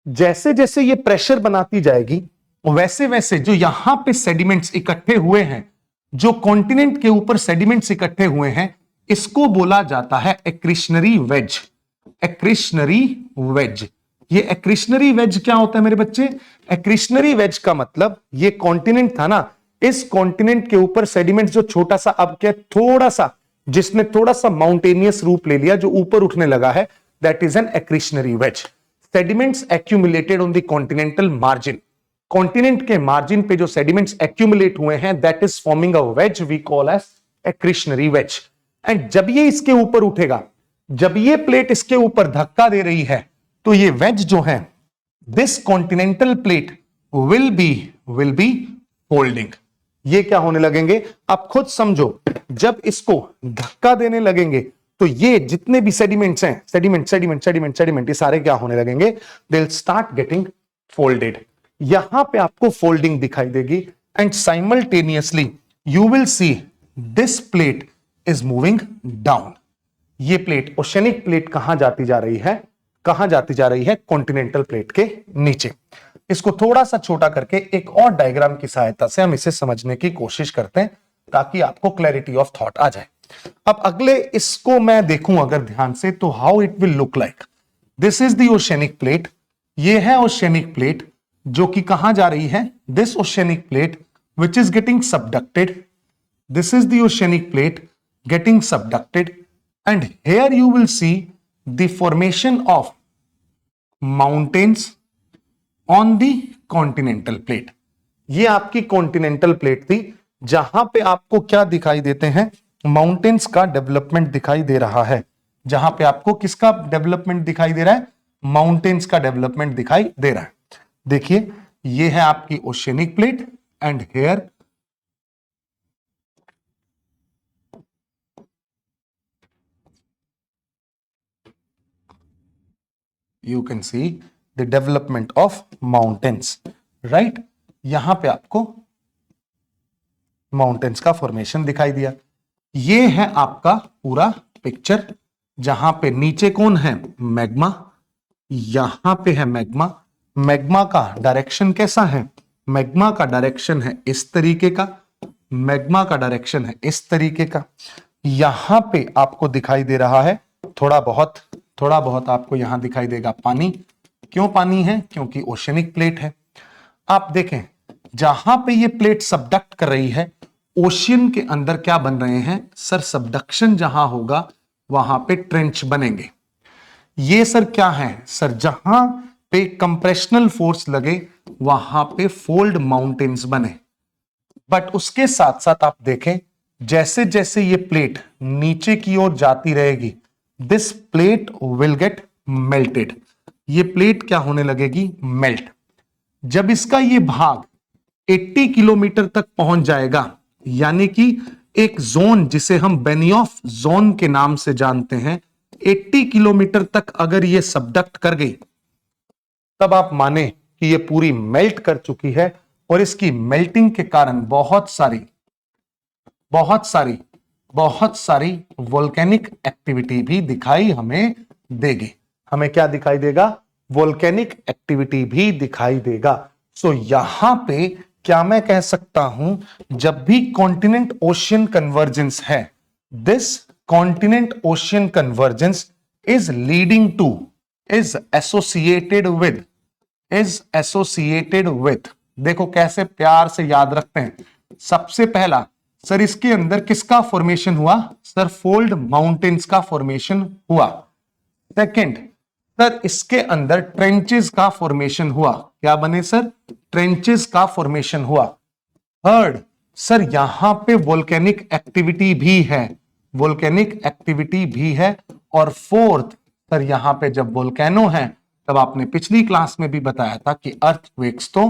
जैसे जैसे ये प्रेशर बनाती जाएगी, वैसे वैसे जो यहां पे सेडिमेंट्स इकट्ठे हुए हैं, जो कॉन्टिनेंट के ऊपर सेडिमेंट्स इकट्ठे हुए हैं, इसको बोला जाता है एक्रिशनरी वेज। एक्रिशनरी वेज। ये एक्रिशनरी वेज क्या होता है मेरे बच्चे? एक्रिशनरी वेज का मतलब, ये कॉन्टिनेंट था ना, इस कॉन्टिनेंट के ऊपर सेडिमेंट जो छोटा सा अब क्या थोड़ा सा जिसने थोड़ा सा माउंटेनियस रूप ले लिया, जो ऊपर उठने लगा है, that is an accretionary wedge. Sediments accumulated on the continental margin, continent के मार्जिन पे जो सेडिमेंट्स एक्यूमुलेट हुए हैं, that is forming a wedge we call as accretionary wedge. And जब ये इसके ऊपर उठेगा, जब ये प्लेट इसके ऊपर धक्का दे रही है, तो ये वेज जो है, this continental plate will be folding. ये क्या होने लगेंगे, आप खुद समझो, जब इसको धक्का देने लगेंगे तो ये जितने भी सेडिमेंट्स हैं, सेडिमेंट ये सारे क्या होने लगेंगे, they will start getting folded. यहां पे आपको फोल्डिंग दिखाई देगी and simultaneously you will see this plate is moving down. ये प्लेट, ओशनिक प्लेट कहां जाती जा रही है, कहां जाती जा रही है, कॉन्टिनेंटल प्लेट के नीचे। इसको थोड़ा सा छोटा करके एक और डायग्राम की सहायता से हम इसे समझने की कोशिश करते हैं, ताकि आपको क्लैरिटी ऑफ थॉट आ जाए। अब अगले इसको मैं देखूं अगर ध्यान से, तो how it will look like, this is the oceanic plate, ये है ओशनिक प्लेट जो कि कहां जा रही है, this oceanic plate which is getting subducted, this is the oceanic plate getting subducted, and here you will see the formation of mountains on the continental plate। ये आपकी कॉन्टिनेंटल प्लेट थी, जहां पे आपको क्या दिखाई देते हैं, माउंटेन्स का डेवलपमेंट दिखाई दे रहा है। जहां पे आपको किसका डेवलपमेंट दिखाई दे रहा है, माउंटेन्स का डेवलपमेंट दिखाई दे रहा है। देखिए, ये है आपकी oceanic plate and here you can see the development of mountains, right? यहां पे आपको माउंटेन्स का फॉर्मेशन दिखाई दिया। ये है आपका पूरा पिक्चर, जहां पे नीचे कौन है, मैग्मा, यहां पे है मैग्मा। मैग्मा का डायरेक्शन कैसा है, मैग्मा का डायरेक्शन है इस तरीके का, मैग्मा का डायरेक्शन है इस तरीके का। यहां पे आपको दिखाई दे रहा है थोड़ा बहुत आपको यहां दिखाई देगा पानी। क्यों पानी है, क्योंकि ओशनिक प्लेट है। आप देखें, जहां पे ये प्लेट सबडक्ट कर रही है, ओशियन के अंदर क्या बन रहे हैं सर, सबडक्शन जहां होगा वहां पे ट्रेंच बनेंगे। ये सर क्या है सर, जहां पे कंप्रेशनल फोर्स लगे वहां पे फोल्ड माउंटेन्स बने। बट उसके साथ साथ आप देखें, जैसे जैसे ये प्लेट नीचे की ओर जाती रहेगी, this plate will get melted. ये प्लेट क्या होने लगेगी, मेल्ट। जब इसका ये भाग 80 किलोमीटर तक पहुंच जाएगा, यानी कि एक जोन जिसे हम बेनियोफ जोन के नाम से जानते हैं, 80 किलोमीटर तक अगर ये सबडक्ट कर गई, तब आप माने कि ये पूरी मेल्ट कर चुकी है। और इसकी मेल्टिंग के कारण बहुत सारी वोल्केनिक एक्टिविटी भी दिखाई हमें देगी। हमें क्या दिखाई देगा, वोल्केनिक एक्टिविटी भी दिखाई देगा। सो यहां पे क्या मैं कह सकता हूं, जब भी कॉन्टिनेंट ओशियन कन्वर्जेंस है, this continent ocean convergence is leading to, is associated with, देखो कैसे प्यार से याद रखते हैं। सबसे पहला सर, इसके अंदर किसका फॉर्मेशन हुआ सर, फोल्ड माउंटेन्स का फॉर्मेशन हुआ। सेकंड सर, इसके अंदर ट्रेंचेस का फॉर्मेशन हुआ। क्या बने सर, ट्रेंचेस का फॉर्मेशन हुआ। थर्ड सर, यहां पे वोल्केनिक एक्टिविटी भी है, और फोर्थ सर, यहां पे जब वोल्केनो है, तब आपने पिछली क्लास में भी बताया था कि अर्थक्वेक्स तो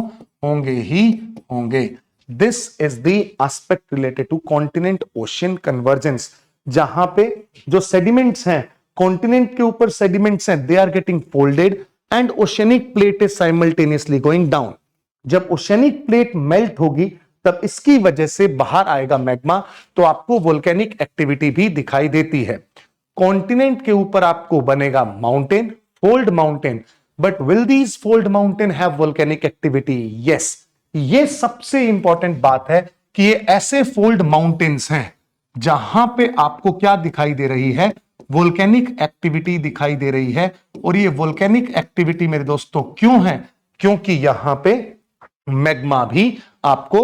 होंगे ही होंगे। This is the aspect related to continent ocean convergence, जहां पे जो सेडिमेंट्स हैं, कॉन्टिनेंट के ऊपर सेडिमेंट्स हैं, they are getting folded and oceanic plate is simultaneously going down. जब ओशियनिक प्लेट मेल्ट होगी, तब इसकी वजह से बाहर आएगा मैग्मा, तो आपको वोल्केनिक एक्टिविटी भी दिखाई देती है। कॉन्टिनेंट के ऊपर आपको बनेगा mountain, fold mountain, but will these fold mountain have volcanic activity? Yes. ये सबसे इंपॉर्टेंट बात है कि ये ऐसे फोल्ड माउंटेन्स हैं जहां पे आपको क्या दिखाई दे रही है, वोल्केनिक एक्टिविटी दिखाई दे रही है। और ये वोल्केनिक एक्टिविटी मेरे दोस्तों क्यों है, क्योंकि यहां पे मैग्मा भी आपको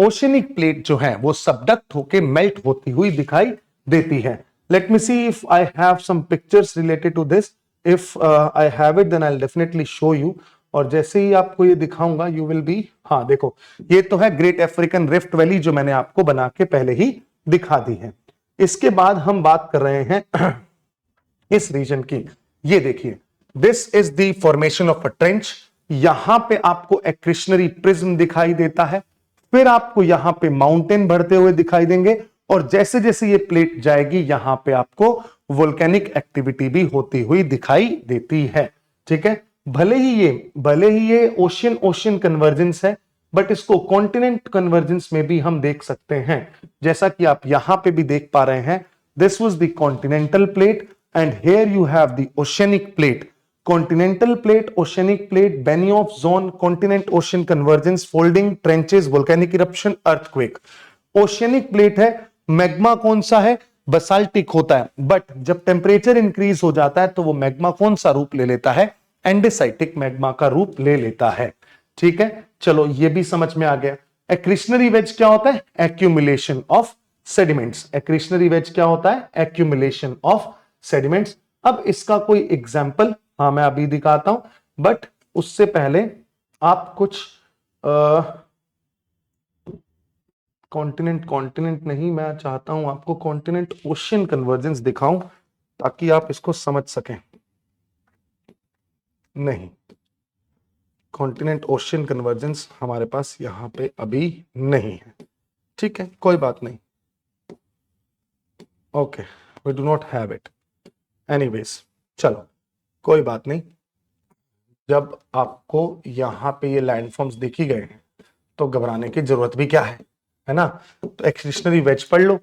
ओशनिक प्लेट जो है वो सबडक्ट होके मेल्ट होती हुई दिखाई देती है. Let me see if I have some pictures related to this. If I have it then I will definitely show you. और जैसे ही आपको ये दिखाऊंगा यू विल बी, हाँ देखो ये तो है ग्रेट अफ्रीकन रिफ्ट वैली जो मैंने आपको बना के पहले ही दिखा दी है. इसके बाद हम बात कर रहे हैं इस रीजन की. ये देखिए, this is the formation of a trench. यहां पे आपको एक्रिशनरी प्रिज्म दिखाई देता है, फिर आपको यहां पे माउंटेन बढ़ते हुए दिखाई देंगे, और जैसे जैसे ये प्लेट जाएगी यहां पे आपको वोल्केनिक एक्टिविटी भी होती हुई दिखाई देती है. ठीक है, भले ही ये ओशियन ओशियन कन्वर्जेंस है, बट इसको कॉन्टिनेंट कन्वर्जेंस में भी हम देख सकते हैं. जैसा कि आप यहां पे भी देख पा रहे हैं, this was the continental plate and here you have the oceanic plate. Continental plate, oceanic plate, Benioff zone, continent ocean convergence, folding, trenches, volcanic eruption, earthquake. Oceanic plate है, मैग्मा कौन सा है? बसाल्टिक होता है, बट जब temperature increase हो जाता है तो वो मैग्मा कौन सा रूप ले लेता है? एंडेसाइटिक मैग्मा का रूप ले लेता है. ठीक है, चलो ये भी समझ में आ गया. एक्रिशनरी वेज क्या होता है? Accumulation of sediments. Accretionary wedge क्या होता है? Accumulation of sediments. अब इसका कोई एग्जाम्पल हाँ मैं अभी दिखाता हूं, बट उससे पहले आप कुछ कॉन्टिनेंट नहीं, मैं चाहता हूं आपको कॉन्टिनेंट ओशियन कन्वर्जेंस दिखाऊं ताकि आप इसको समझ सकें. नहीं, कॉन्टिनेंट ओशियन कन्वर्जेंस हमारे पास यहां पे अभी नहीं है. ठीक है, कोई बात नहीं. Okay, we do not have it. Anyways, चलो कोई बात नहीं. जब आपको यहां पे ये लैंडफॉर्म्स दिखी गए हैं तो घबराने की जरूरत भी क्या है ना. तो एक्सक्रीशनरी वेज पढ़ लो.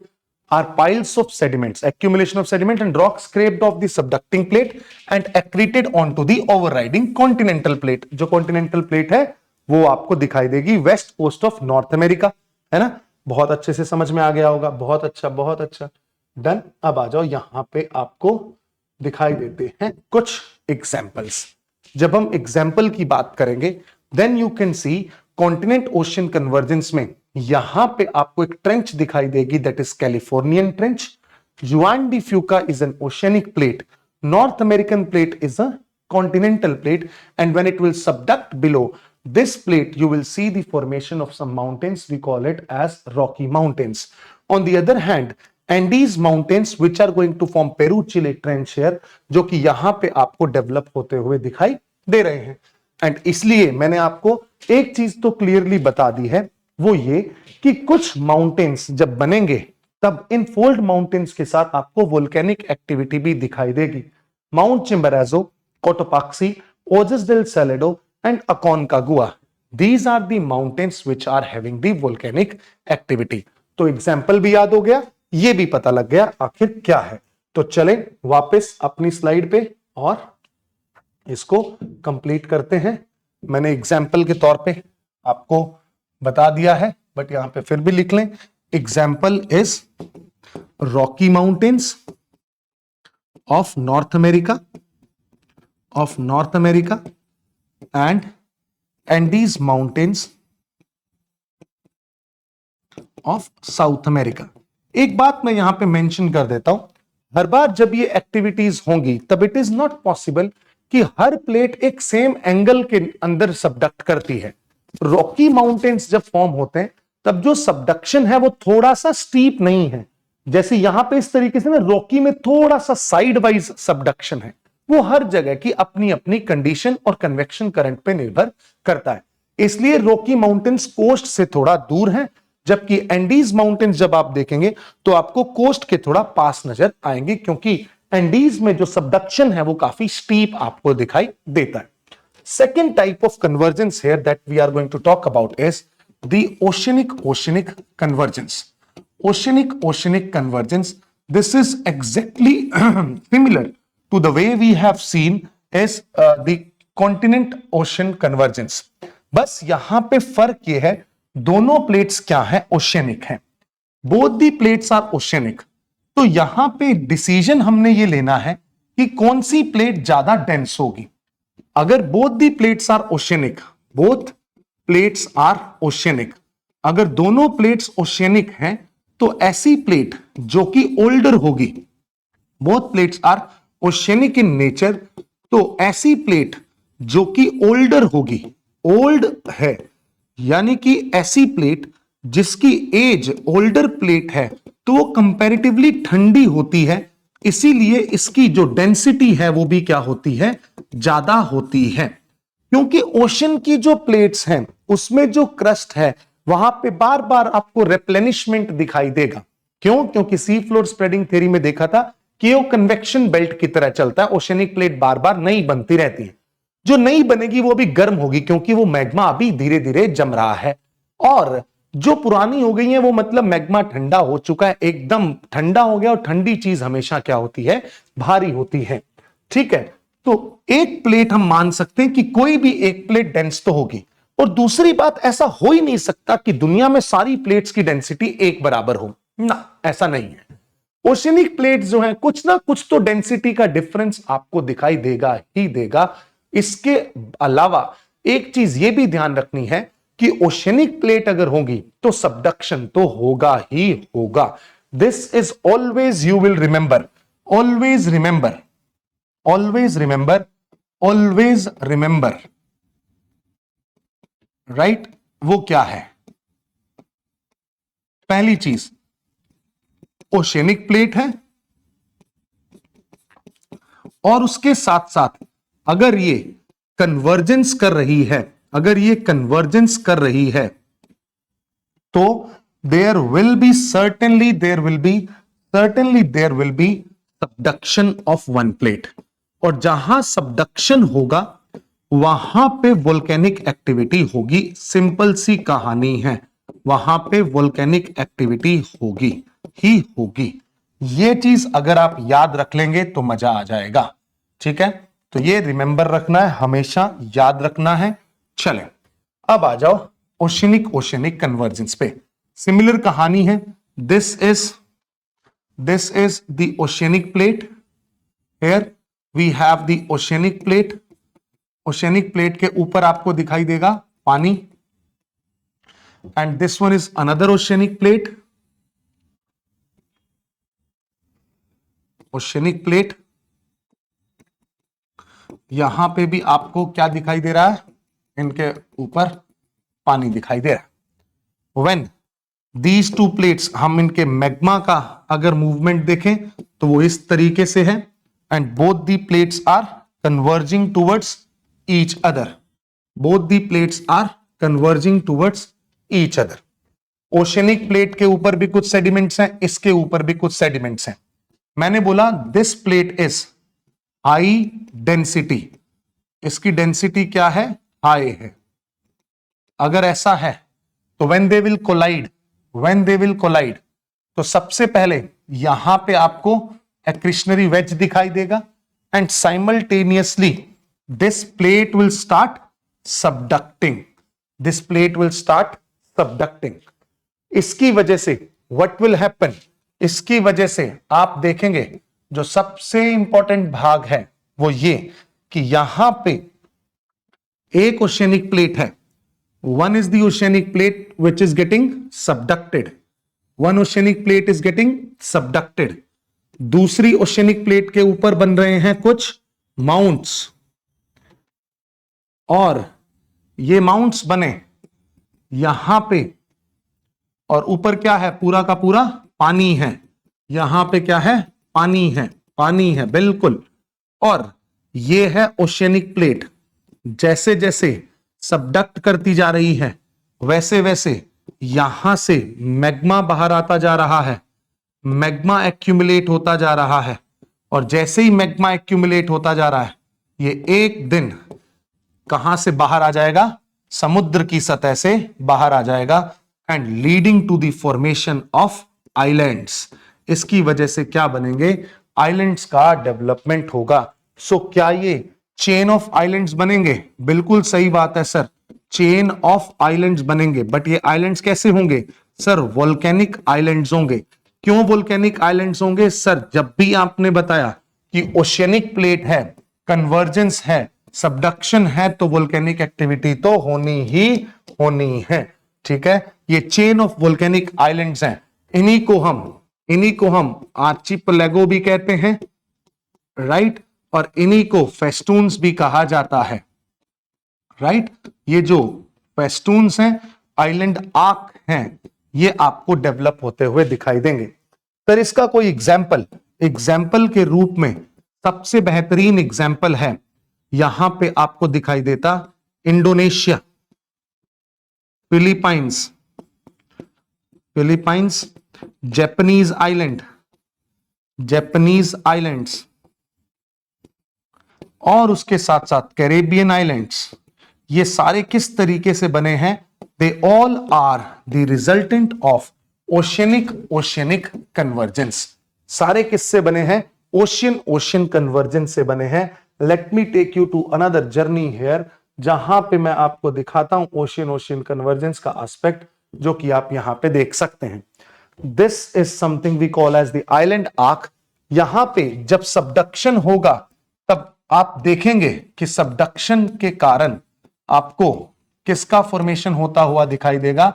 Are piles of sediments, accumulation of sediment and rock scraped off the subducting plate and accreted onto the overriding continental plate. जो कॉन्टिनेंटल प्लेट है वो आपको दिखाई देगी west coast of North America, है ना. बहुत अच्छे से समझ में आ गया होगा. बहुत अच्छा, बहुत अच्छा. डन. अब आ जाओ, यहां पे आपको दिखाई देते हैं कुछ एग्जाम्पल्स. जब हम एग्जाम्पल की बात करेंगे then you can see continent ocean convergence में यहां पे आपको एक ट्रेंच दिखाई देगी, that is Californian trench. Juan de Fuca is an oceanic plate. North American plate is a continental plate, and when it will subduct below this plate you will see the formation of some mountains. We call it as Rocky Mountains. On the other hand, Andes Mountains which are going to form Peru Chile trench here, जो कि यहां पे आपको develop होते हुए दिखाई दे रहे हैं. एंड इसलिए मैंने आपको एक चीज तो क्लियरली बता दी है, वो ये कि कुछ माउंटेन्स जब बनेंगे तब इन फोल्ड माउंटेन्स के साथ आपको वोल्केनिक एक्टिविटी भी दिखाई देगी. Mount चिम्बराजो, Cotopaxi, Ojos del Salado and Aconcagua. These are the mountains which are having the volcanic activity. तो एग्जाम्पल भी याद हो गया, ये भी पता लग गया आखिर क्या है. तो चले वापस अपनी स्लाइड पे और इसको कंप्लीट करते हैं. मैंने एग्जाम्पल के तौर पे आपको बता दिया है, बट यहां पे फिर भी लिख लें. Example is Rocky mountains of North America and Andes Mountains of South America. एक बात मैं यहां पे मेंशन कर देता हूं, हर बार जब ये एक्टिविटीज होंगी तब इट इज नॉट पॉसिबल कि हर प्लेट एक सेम एंगल के अंदर सबडक्ट करती है. रॉकी माउंटेन्स जब फॉर्म होते हैं तब जो सबडक्शन है वो थोड़ा सा स्टीप नहीं है, जैसे यहां पे इस तरीके से ना रॉकी में थोड़ा सा साइड वाइज सबडक्शन है. वो हर जगह की अपनी अपनी कंडीशन और कन्वेक्शन करंट पे निर्भर करता है. इसलिए रॉकी माउंटेन्स कोस्ट से थोड़ा दूर हैं, जबकि एंडीज माउंटेन्स जब आप देखेंगे तो आपको कोस्ट के थोड़ा पास नजर आएंगे, क्योंकि एंडीज में जो सबडक्शन है वो काफी स्टीप आपको दिखाई देता है. Second type of convergence here that we are going to talk about is the oceanic convergence. Oceanic convergence, this is exactly similar to the way we have seen as the continent ocean convergence. बस यहां पे फर्क ये है, दोनों plates क्या है? Oceanic है. Both the plates are oceanic. तो यहां पे डिसीजन हमने ये लेना है कि कौन सी प्लेट ज्यादा डेंस होगी. अगर both the plates are oceanic, both plates are oceanic. अगर दोनों प्लेट्स ओशियनिक हैं तो ऐसी प्लेट जो कि ओल्डर होगी, both plates are oceanic in nature, तो ऐसी प्लेट जो कि ओल्डर होगी, ओल्ड है यानी कि ऐसी प्लेट जिसकी एज ओल्डर प्लेट है तो वो कंपैरेटिवली ठंडी होती है, इसीलिए इसकी जो डेंसिटी है वो भी क्या होती है, ज्यादा होती है। क्योंकि ओशन की जो प्लेट्स हैं उसमें जो क्रस्ट है वहां पे बार बार आपको रिप्लेनिशमेंट दिखाई देगा। क्यों? क्योंकि सी फ्लोर स्प्रेडिंग थ्योरी में देखा था कि वो कन्वेक्शन बेल्ट की तरह चलता है, ओशनिक प्लेट बार बार नई बनती रहती है। जो नई बनेगी वो भी गर्म होगी क्योंकि वो मैग्मा अभी धीरे धीरे जम रहा है, और जो पुरानी हो गई है वो मतलब मैग्मा ठंडा हो चुका है, एकदम ठंडा हो गया, और ठंडी चीज हमेशा क्या होती है, भारी होती है। ठीक है, तो एक प्लेट हम मान सकते हैं कि कोई भी एक प्लेट डेंस तो होगी, और दूसरी बात ऐसा हो ही नहीं सकता कि दुनिया में सारी प्लेट्स की डेंसिटी एक बराबर हो ना, ऐसा नहीं है। ओशियनिक प्लेट जो है कुछ ना कुछ तो डेंसिटी का डिफरेंस आपको दिखाई देगा ही देगा। इसके अलावा एक चीज यह भी ध्यान रखनी है कि ओशियनिक प्लेट अगर होगी तो सबडक्शन तो होगा ही होगा। This is always, you will remember, always remember, always remember, always remember, right. वो क्या है? पहली चीज, ओशियनिक प्लेट है और उसके साथ साथ अगर ये कन्वर्जेंस कर रही है, अगर ये कन्वर्जेंस कर रही है तो there will be certainly there will be subduction of one plate, और जहां सबडक्शन होगा वहां पे वोल्केनिक एक्टिविटी होगी। सिंपल सी कहानी है, वहां पे वोल्केनिक एक्टिविटी होगी ही होगी। ये चीज अगर आप याद रख लेंगे तो मजा आ जाएगा। ठीक है, तो ये रिमेंबर रखना है, हमेशा याद रखना है। चले अब आ जाओ ओशियनिक कन्वर्जेंस पे। सिमिलर कहानी है। This is the oceanic plate, here we have the oceanic plate. Oceanic plate के ऊपर आपको दिखाई देगा पानी, and this one is another oceanic plate, oceanic plate. यहां पे भी आपको क्या दिखाई दे रहा है, इनके ऊपर पानी दिखाई दे रहा है। व्हेन दीज टू प्लेट्स, हम इनके मैग्मा का अगर मूवमेंट देखें तो वो इस तरीके से है, and both the plates are converging towards each other, both the plates are converging towards each other. Oceanic plate के ऊपर भी कुछ सेडिमेंट्स हैं, इसके ऊपर भी कुछ सेडिमेंट्स हैं। मैंने बोला this plate is high density, इसकी डेंसिटी क्या है, हाई है। अगर ऐसा है तो व्हेन दे विल कोलाइड, तो सबसे पहले यहां पे आपको एक्रिशनरी वेज दिखाई देगा, and simultaneously this plate will start subducting, this plate will start subducting. इसकी वजह से व्हाट विल हैपन, इसकी वजह से आप देखेंगे जो सबसे इंपॉर्टेंट भाग है वो ये कि यहां पे एक ओशियनिक प्लेट है, one is the oceanic plate which is getting subducted, one oceanic plate is getting subducted. दूसरी ओशियनिक प्लेट के ऊपर बन रहे हैं कुछ माउंट्स, और ये माउंट्स बने यहां पे, और ऊपर क्या है, पूरा का पूरा पानी है। यहां पे क्या है, पानी है, पानी है बिल्कुल। और ये है ओशियनिक प्लेट, जैसे जैसे सबडक्ट करती जा रही है वैसे वैसे यहां से मैग्मा बाहर आता जा रहा है, मैग्मा एक्यूमुलेट होता जा रहा है, और जैसे ही मैग्मा एक्यूमुलेट होता जा रहा है ये एक दिन कहां से बाहर आ जाएगा, समुद्र की सतह से बाहर आ जाएगा, and leading to the formation of islands. इसकी वजह से क्या बनेंगे, आइलैंड्स का डेवलपमेंट होगा। सो क्या ये चेन ऑफ आइलैंड्स बनेंगे? बिल्कुल सही बात है सर, चेन ऑफ आइलैंड्स बनेंगे। बट ये आइलैंड्स कैसे होंगे सर? वोल्केनिक आइलैंड्स होंगे। क्यों वोल्केनिक आइलैंड्स होंगे सर? जब भी आपने बताया कि ओशियनिक प्लेट है, कन्वर्जेंस है, सबडक्शन है तो वोल्केनिक एक्टिविटी तो होनी ही होनी है। ठीक है, ये चेन ऑफ वोल्केनिक आइलैंड्स हैं, इन्हीं को हम आर्चिपेलागो भी कहते हैं, राइट, और इन्हीं को फेस्टून्स भी कहा जाता है, राइट। ये जो फेस्टून्स हैं, आइलैंड आर्क हैं, ये आपको डेवलप होते हुए दिखाई देंगे। फिर इसका कोई एग्जाम्पल के रूप में सबसे बेहतरीन एग्जाम्पल है, यहां पे आपको दिखाई देता इंडोनेशिया, फिलीपाइंस, जापानीज आइलैंड्स, और उसके साथ साथ कैरेबियन आइलैंड्स। ये सारे किस तरीके से बने हैं? They all are the resultant of oceanic convergence. सारे किससे बने हैं? ओशियन कन्वर्जेंस से बने हैं। Let me take you to another journey here, जहां पे मैं आपको दिखाता हूं ओशियन कन्वर्जेंस का एस्पेक्ट, जो कि आप यहां पे देख सकते हैं। This is something we call as the island arc. यहां पे जब सबडक्शन होगा तब आप देखेंगे कि सबडक्शन के कारण आपको किसका फॉर्मेशन होता हुआ दिखाई देगा?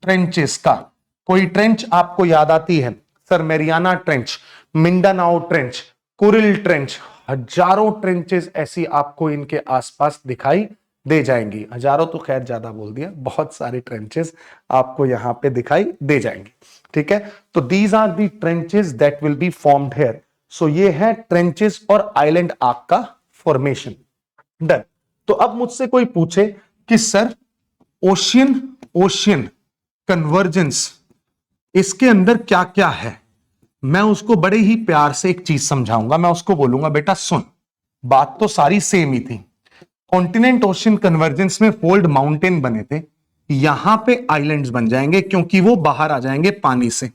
ट्रेंचेस का। कोई ट्रेंच आपको याद आती है? Sir Mariana trench, Mindanao trench, Kuril trench, हजारों ट्रेंचेस ऐसी आपको इनके आसपास दिखाई दे जाएंगी। हजारों तो खैर ज्यादा बोल दिया, बहुत सारे ट्रेंचेस आपको यहां पे दिखाई दे जाएंगे। ठीक है, तो these are the trenches that will be formed here. So ये है ट्रेंचेस और आइलैंड आर्क का फॉर्मेशन। डन। तो अब मुझसे कोई पूछे कि सर ओशियन कन्वर्जेंस, इसके अंदर क्या क्या है, मैं उसको बड़े ही प्यार से एक चीज समझाऊंगा। मैं उसको बोलूंगा बेटा सुन, बात तो सारी सेम ही थी। कॉन्टिनेंट ओशियन कन्वर्जेंस में फोल्ड माउंटेन बने थे, यहां पे आइलैंड्स बन जाएंगे क्योंकि वो बाहर आ जाएंगे पानी से।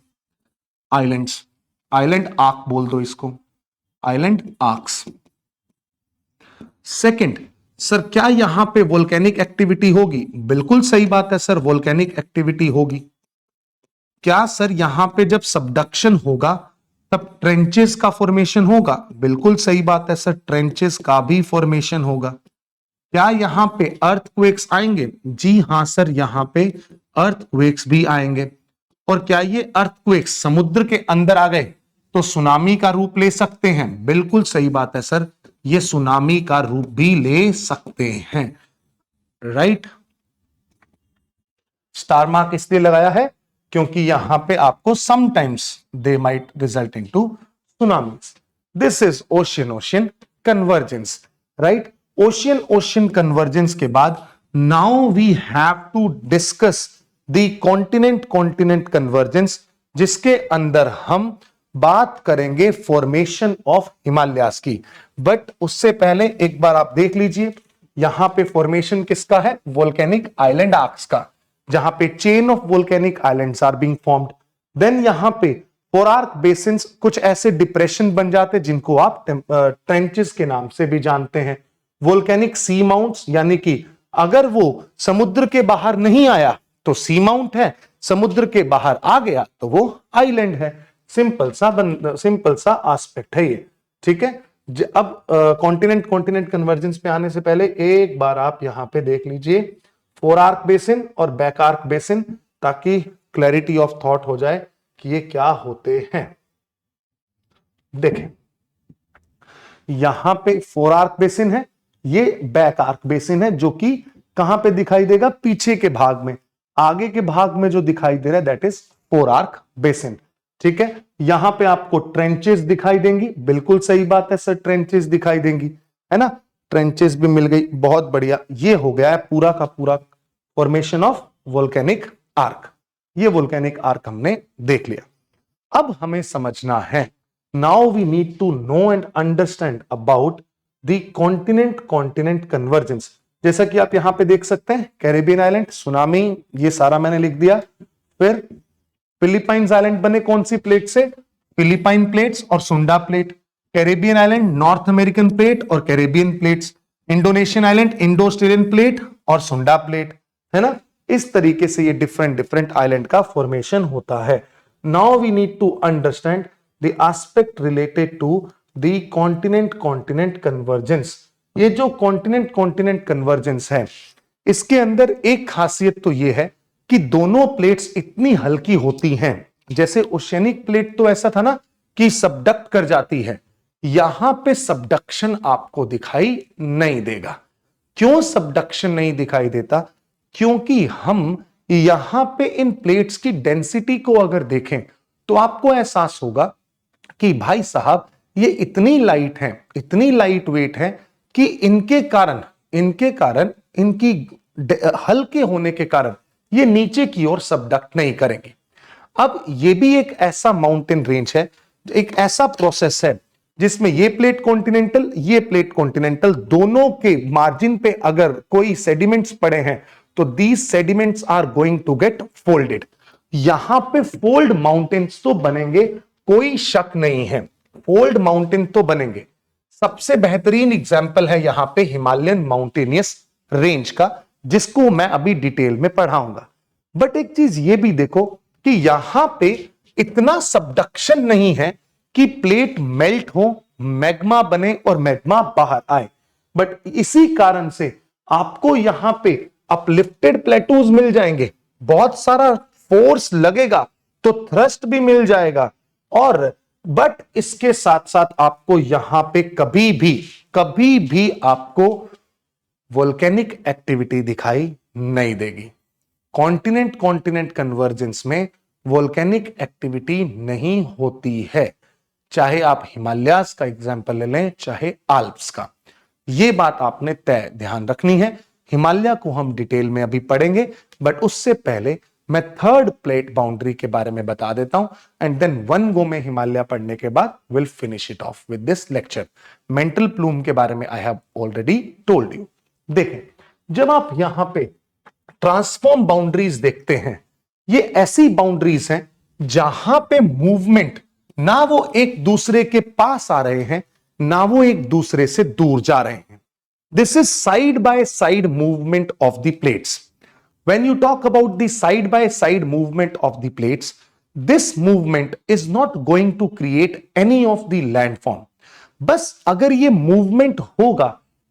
आइलैंड्स, आइलैंड आर्क बोल दो इसको, आइलैंड आर्क्स। सेकंड, सर क्या यहां पे वोल्केनिक एक्टिविटी होगी? बिल्कुल सही बात है सर, वोल्केनिक एक्टिविटी होगी। क्या सर यहां पे जब सबडक्शन होगा तब ट्रेंचेस का फॉर्मेशन होगा? बिल्कुल सही बात है सर, ट्रेंचेस का भी फॉर्मेशन होगा। क्या यहां पे अर्थक्वेक्स आएंगे? जी हां सर, यहां पे अर्थक्वेक्स भी आएंगे। और क्या ये अर्थक्वेक्स समुद्र के अंदर आ गए तो सुनामी का रूप ले सकते हैं? बिल्कुल सही बात है सर, ये सुनामी का रूप भी ले सकते हैं, राइट। स्टार मार्क इसलिए लगाया है क्योंकि यहां पे आपको sometimes they might result into tsunamis. This is ocean convergence, right. Ocean convergence के बाद now we have to discuss the continent convergence, जिसके अंदर हम बात करेंगे फॉर्मेशन ऑफ हिमालयास की। बट उससे पहले एक बार आप देख लीजिए, यहां पे फॉर्मेशन किसका है? वोल्केनिक आइलैंड आर्क्स का, जहां पे chain of volcanic islands are being formed. Then यहां पे फोरार्क बेसिन्स, कुछ ऐसे डिप्रेशन बन जाते जिनको आप ट्रेंचेस के नाम से भी जानते हैं। वोल्केनिक सी माउंट्स, यानी कि अगर वो समुद्र के बाहर नहीं आया तो सी माउंट है, समुद्र के बाहर आ गया तो वो आइलैंड है। सिंपल सा एस्पेक्ट है ये। ठीक है, अब कॉन्टिनेंट कन्वर्जेंस पे आने से पहले एक बार आप यहां पे देख लीजिए फोर आर्क बेसिन और बैक आर्क बेसिन, ताकि क्लैरिटी ऑफ थॉट हो जाए कि ये क्या होते हैं। देखें, यहां पे फोर आर्क बेसिन है, ये बैक आर्क बेसिन है, जो कि कहां पे दिखाई देगा? पीछे के भाग में। आगे के भाग में जो दिखाई दे रहा है that is four arc basin. ठीक है, यहां पे आपको ट्रेंचेस दिखाई देंगी। बिल्कुल सही बात है सर, ट्रेंचेस दिखाई देंगी, है ना। ट्रेंचेस भी मिल गई, बहुत बढ़िया। ये हो गया है पूरा का पूरा फॉर्मेशन ऑफ वोल्केनिक आर्क। ये वोल्केनिक आर्क हमने देख लिया। अब हमें समझना है, now we need to know and understand about the continent convergence. जैसा कि आप यहां पे देख सकते हैं, कैरेबियन आइलैंड, सुनामी, ये सारा मैंने लिख दिया। फिर फिलीपाइंस आइलैंड बने कौन सी प्लेट से? फिलीपाइन प्लेट्स और Sunda plate. Caribbean island North American plate और Caribbean plates. Indonesian island Indo Australian plate और सुंडा प्लेट, है ना। इस तरीके से ये डिफरेंट आइलैंड का फॉर्मेशन होता है। Now we need to understand the aspect related to the continent convergence. ये जो कॉन्टिनेंट कॉन्टिनेंट कन्वर्जेंस है, इसके अंदर एक खासियत तो ये है कि दोनों प्लेट्स इतनी हल्की होती हैं। जैसे ओशियनिक प्लेट तो ऐसा था ना कि सबडक्ट कर जाती है, यहां पे सबडक्शन आपको दिखाई नहीं देगा। क्यों सबडक्शन नहीं दिखाई देता? क्योंकि हम यहां पे इन प्लेट्स की डेंसिटी को अगर देखें तो आपको एहसास होगा कि भाई साहब ये इतनी लाइट हैं, इतनी लाइट वेट है कि इनके कारण इनकी हल्के होने के कारण ये नीचे की ओर सबडक्ट नहीं करेंगे। अब ये भी एक ऐसा माउंटेन रेंज है, एक ऐसा प्रोसेस है जिसमें ये प्लेट कॉन्टिनेंटल, ये प्लेट कॉन्टिनेंटल, दोनों के मार्जिन पे अगर कोई सेडिमेंट्स पड़े हैं तो these sediments are going to get folded. यहां पे फोल्ड माउंटेन्स तो बनेंगे, कोई शक नहीं है, फोल्ड माउंटेन तो बनेंगे। सबसे बेहतरीन एग्जाम्पल है यहां पे हिमालयन माउंटेनियस रेंज का, जिसको मैं अभी डिटेल में पढ़ाऊंगा। बट एक चीज ये भी देखो कि यहां पे इतना सबडक्शन नहीं है कि प्लेट मेल्ट हो, मैग्मा बने और मैग्मा बाहर आए। बट इसी कारण से आपको यहां पे अपलिफ्टेड प्लेटूज मिल जाएंगे, बहुत सारा फोर्स लगेगा तो थ्रस्ट भी मिल जाएगा। और बट इसके साथ साथ आपको यहां पे कभी भी आपको वोल्केनिक एक्टिविटी दिखाई नहीं देगी। कॉन्टिनेंट कॉन्टिनेंट कन्वर्जेंस में वोल्केनिक एक्टिविटी नहीं होती है, चाहे आप हिमालयास का एग्जाम्पल ले लें, चाहे आल्प्स का। यह बात आपने तय ध्यान रखनी है। हिमालय को हम डिटेल में अभी पढ़ेंगे, बट उससे पहले मैं थर्ड प्लेट बाउंड्री के बारे में बता देता हूं, एंड देन वन गो में हिमालय पढ़ने के बाद will finish it of with this lecture. Mantle plume के बारे में I have already told you. देखें, जब आप यहां पे ट्रांसफॉर्म बाउंड्रीज देखते हैं, ये ऐसी बाउंड्रीज हैं जहां पे मूवमेंट ना वो एक दूसरे के पास आ रहे हैं, ना वो एक दूसरे से दूर जा रहे हैं। This is side by side movement of the plates. When you talk about the side by side movement of the plates, this movement is not going to create any of the landform. बस अगर ये movement होगा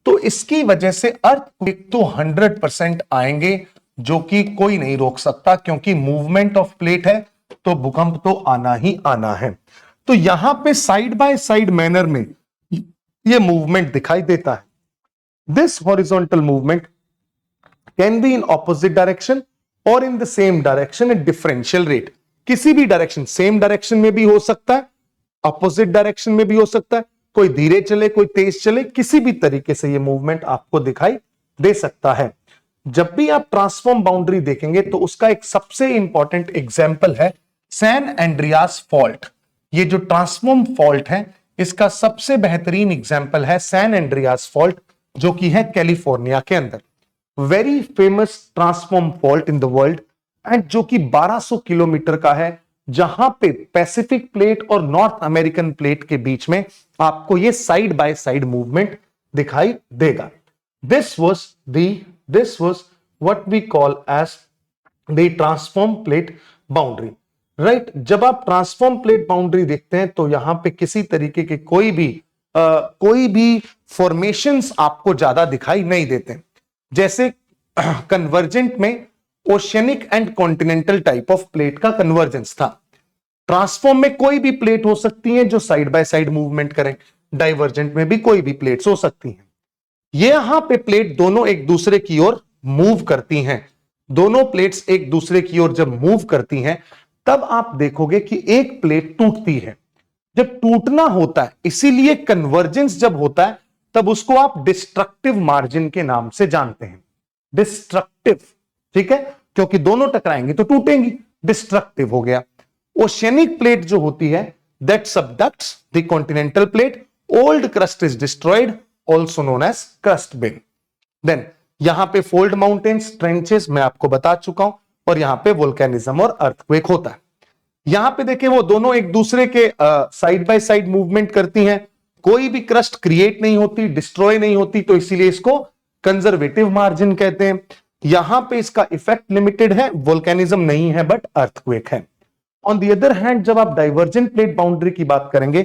तो इसकी वजह से earthquake तो 100% आएंगे, जो कि कोई नहीं रोक सकता, क्योंकि मूवमेंट ऑफ प्लेट है तो भूकंप तो आना ही आना है। तो यहां पे साइड बाय साइड मैनर में ये मूवमेंट दिखाई देता है। This horizontal movement can be in opposite direction or in the same direction at differential rate। किसी भी डायरेक्शन, सेम डायरेक्शन में भी हो सकता है, अपोजिट डायरेक्शन में भी हो सकता है, कोई धीरे चले कोई तेज चले, किसी भी तरीके से ये मूवमेंट आपको दिखाई दे सकता है। जब भी आप ट्रांसफॉर्म बाउंड्री देखेंगे तो उसका एक सबसे इंपॉर्टेंट एग्जाम्पल है सैन एंड्रियास फॉल्ट। ये जो ट्रांसफॉर्म फॉल्ट है, इसका सबसे बेहतरीन एग्जाम्पल है सैन एंड्रियास फॉल्ट, जो कि है कैलिफोर्निया के अंदर। Very famous transform fault in the world, and जो कि 1200 किलोमीटर का है, जहां पे पैसिफिक प्लेट और नॉर्थ अमेरिकन प्लेट के बीच में आपको ये साइड बाय साइड मूवमेंट दिखाई देगा। This was what we call as the transform plate boundary, right. जब आप ट्रांसफॉर्म प्लेट बाउंड्री देखते हैं तो यहां पे किसी तरीके के कोई भी फॉर्मेशंस आपको ज्यादा दिखाई नहीं देते। जैसे कन्वर्जेंट में oceanic and continental type of plate का कन्वर्जेंस था, ट्रांसफॉर्म में कोई भी प्लेट हो सकती है जो साइड बाय साइड मूवमेंट करें, डाइवर्जेंट में भी कोई भी प्लेट्स हो सकती हैं। ये यहां पे प्लेट दोनों एक दूसरे की ओर मूव करती हैं। दोनों प्लेट्स एक दूसरे की ओर जब मूव करती हैं, तब आप देखोगे कि एक प्लेट टूटती है। जब टूटना होता है, इसीलिए कन्वर्जेंस जब होता है तब उसको आप डिस्ट्रक्टिव मार्जिन के नाम से जानते हैं। डिस्ट्रक्टिव, ठीक है, क्योंकि दोनों टकराएंगे तो टूटेंगी, डिस्ट्रक्टिव हो गया। ओशियनिक प्लेट जो होती है, that subducts the continental plate, old crust is destroyed, also known as crust bin. Then यहां पे फोल्ड माउंटेन्स, ट्रेंचेस मैं आपको बता चुका हूं, और यहां पे वोल्केनिज्म और अर्थक्वेक होता है। यहां पे देखिए वो दोनों एक दूसरे के साइड बाय साइड मूवमेंट करती हैं, कोई भी क्रस्ट क्रिएट नहीं होती, डिस्ट्रॉय नहीं होती, तो इसीलिए इसको कंजर्वेटिव मार्जिन कहते हैं। यहां पे इसका इफेक्ट लिमिटेड है, वोल्केनिज्म नहीं है, बट अर्थक्वेक है। ऑन द अदर हैंड जब आप डाइवर्जेंट प्लेट बाउंड्री की बात करेंगे,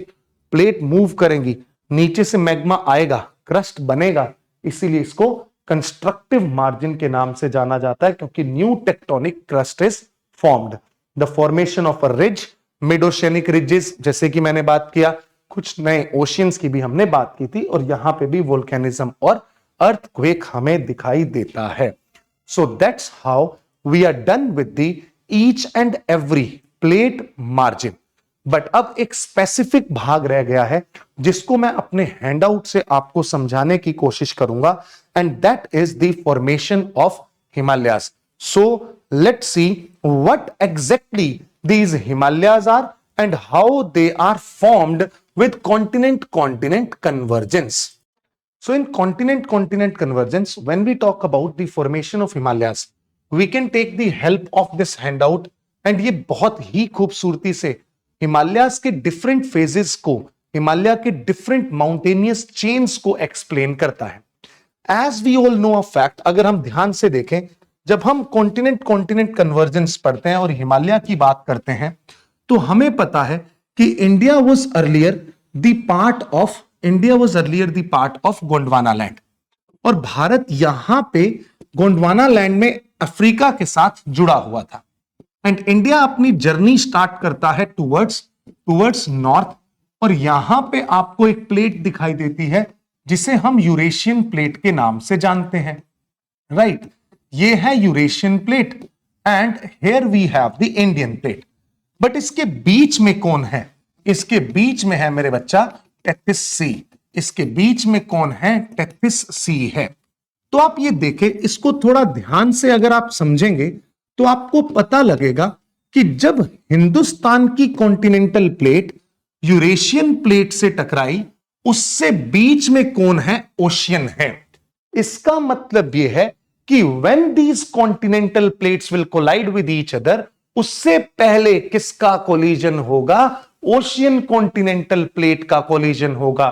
प्लेट मूव करेंगी, नीचे से मैग्मा आएगा, क्रस्ट बनेगा, इसीलिए इसको कंस्ट्रक्टिव मार्जिन के नाम से जाना जाता है, क्योंकि new tectonic crust is formed. The formation of a ridge, mid oceanic ridges, जैसे कि मैंने बात किया, कुछ नए ओशियंस की भी हमने बात की थी, और यहां पे भी वोल्केनिज्म और अर्थक्वेक हमें दिखाई देता है। So that's how we are done with the each and every plate margin. But अब एक स्पेसिफिक भाग रह गया है जिसको मैं अपने हैंडआउट से आपको समझाने की कोशिश करूंगा, and that is the formation of Himalayas. So let's see what exactly these Himalayas are and how they are formed with continent-continent convergence. So in continent-continent convergence, when we talk about the formation of Himalayas, we can take the help of this handout, and ये बहुत ही खूबसूरती से हिमालयास के different phases को, हिमालय के different mountainous chains को explain करता है। As we all know a fact, अगर हम ध्यान से देखें, जब हम कॉन्टिनेंट कॉन्टिनेंट कन्वर्जेंस पढ़ते हैं और हिमालय की बात करते हैं, तो हमें पता है कि India was earlier the part of Gondwana land, और भारत यहां पे गोंडवाना लैंड में अफ्रीका के साथ जुड़ा हुआ था। एंड इंडिया अपनी जर्नी स्टार्ट करता है टुवर्ड्स नॉर्थ, और यहां पे आपको एक प्लेट दिखाई देती है जिसे हम यूरेशियन प्लेट के नाम से जानते हैं, राइट? ये है Eurasian plate, and here we have the Indian plate. But इसके बीच में कौन है? इसके बीच में है मेरे बच्चा टेथिस सी। इसके बीच में कौन है? टेथिस सी है। तो आप ये देखें, इसको थोड़ा ध्यान से अगर आप समझेंगे तो आपको पता लगेगा कि जब हिंदुस्तान की कॉन्टिनेंटल प्लेट यूरेशियन प्लेट से टकराई, उससे बीच में कौन है? ओशियन है। इसका मतलब यह है कि when these continental plates will collide with each other, उससे पहले किसका कोलिजन होगा? ओशियन कॉन्टिनेंटल प्लेट का कोलिजन होगा।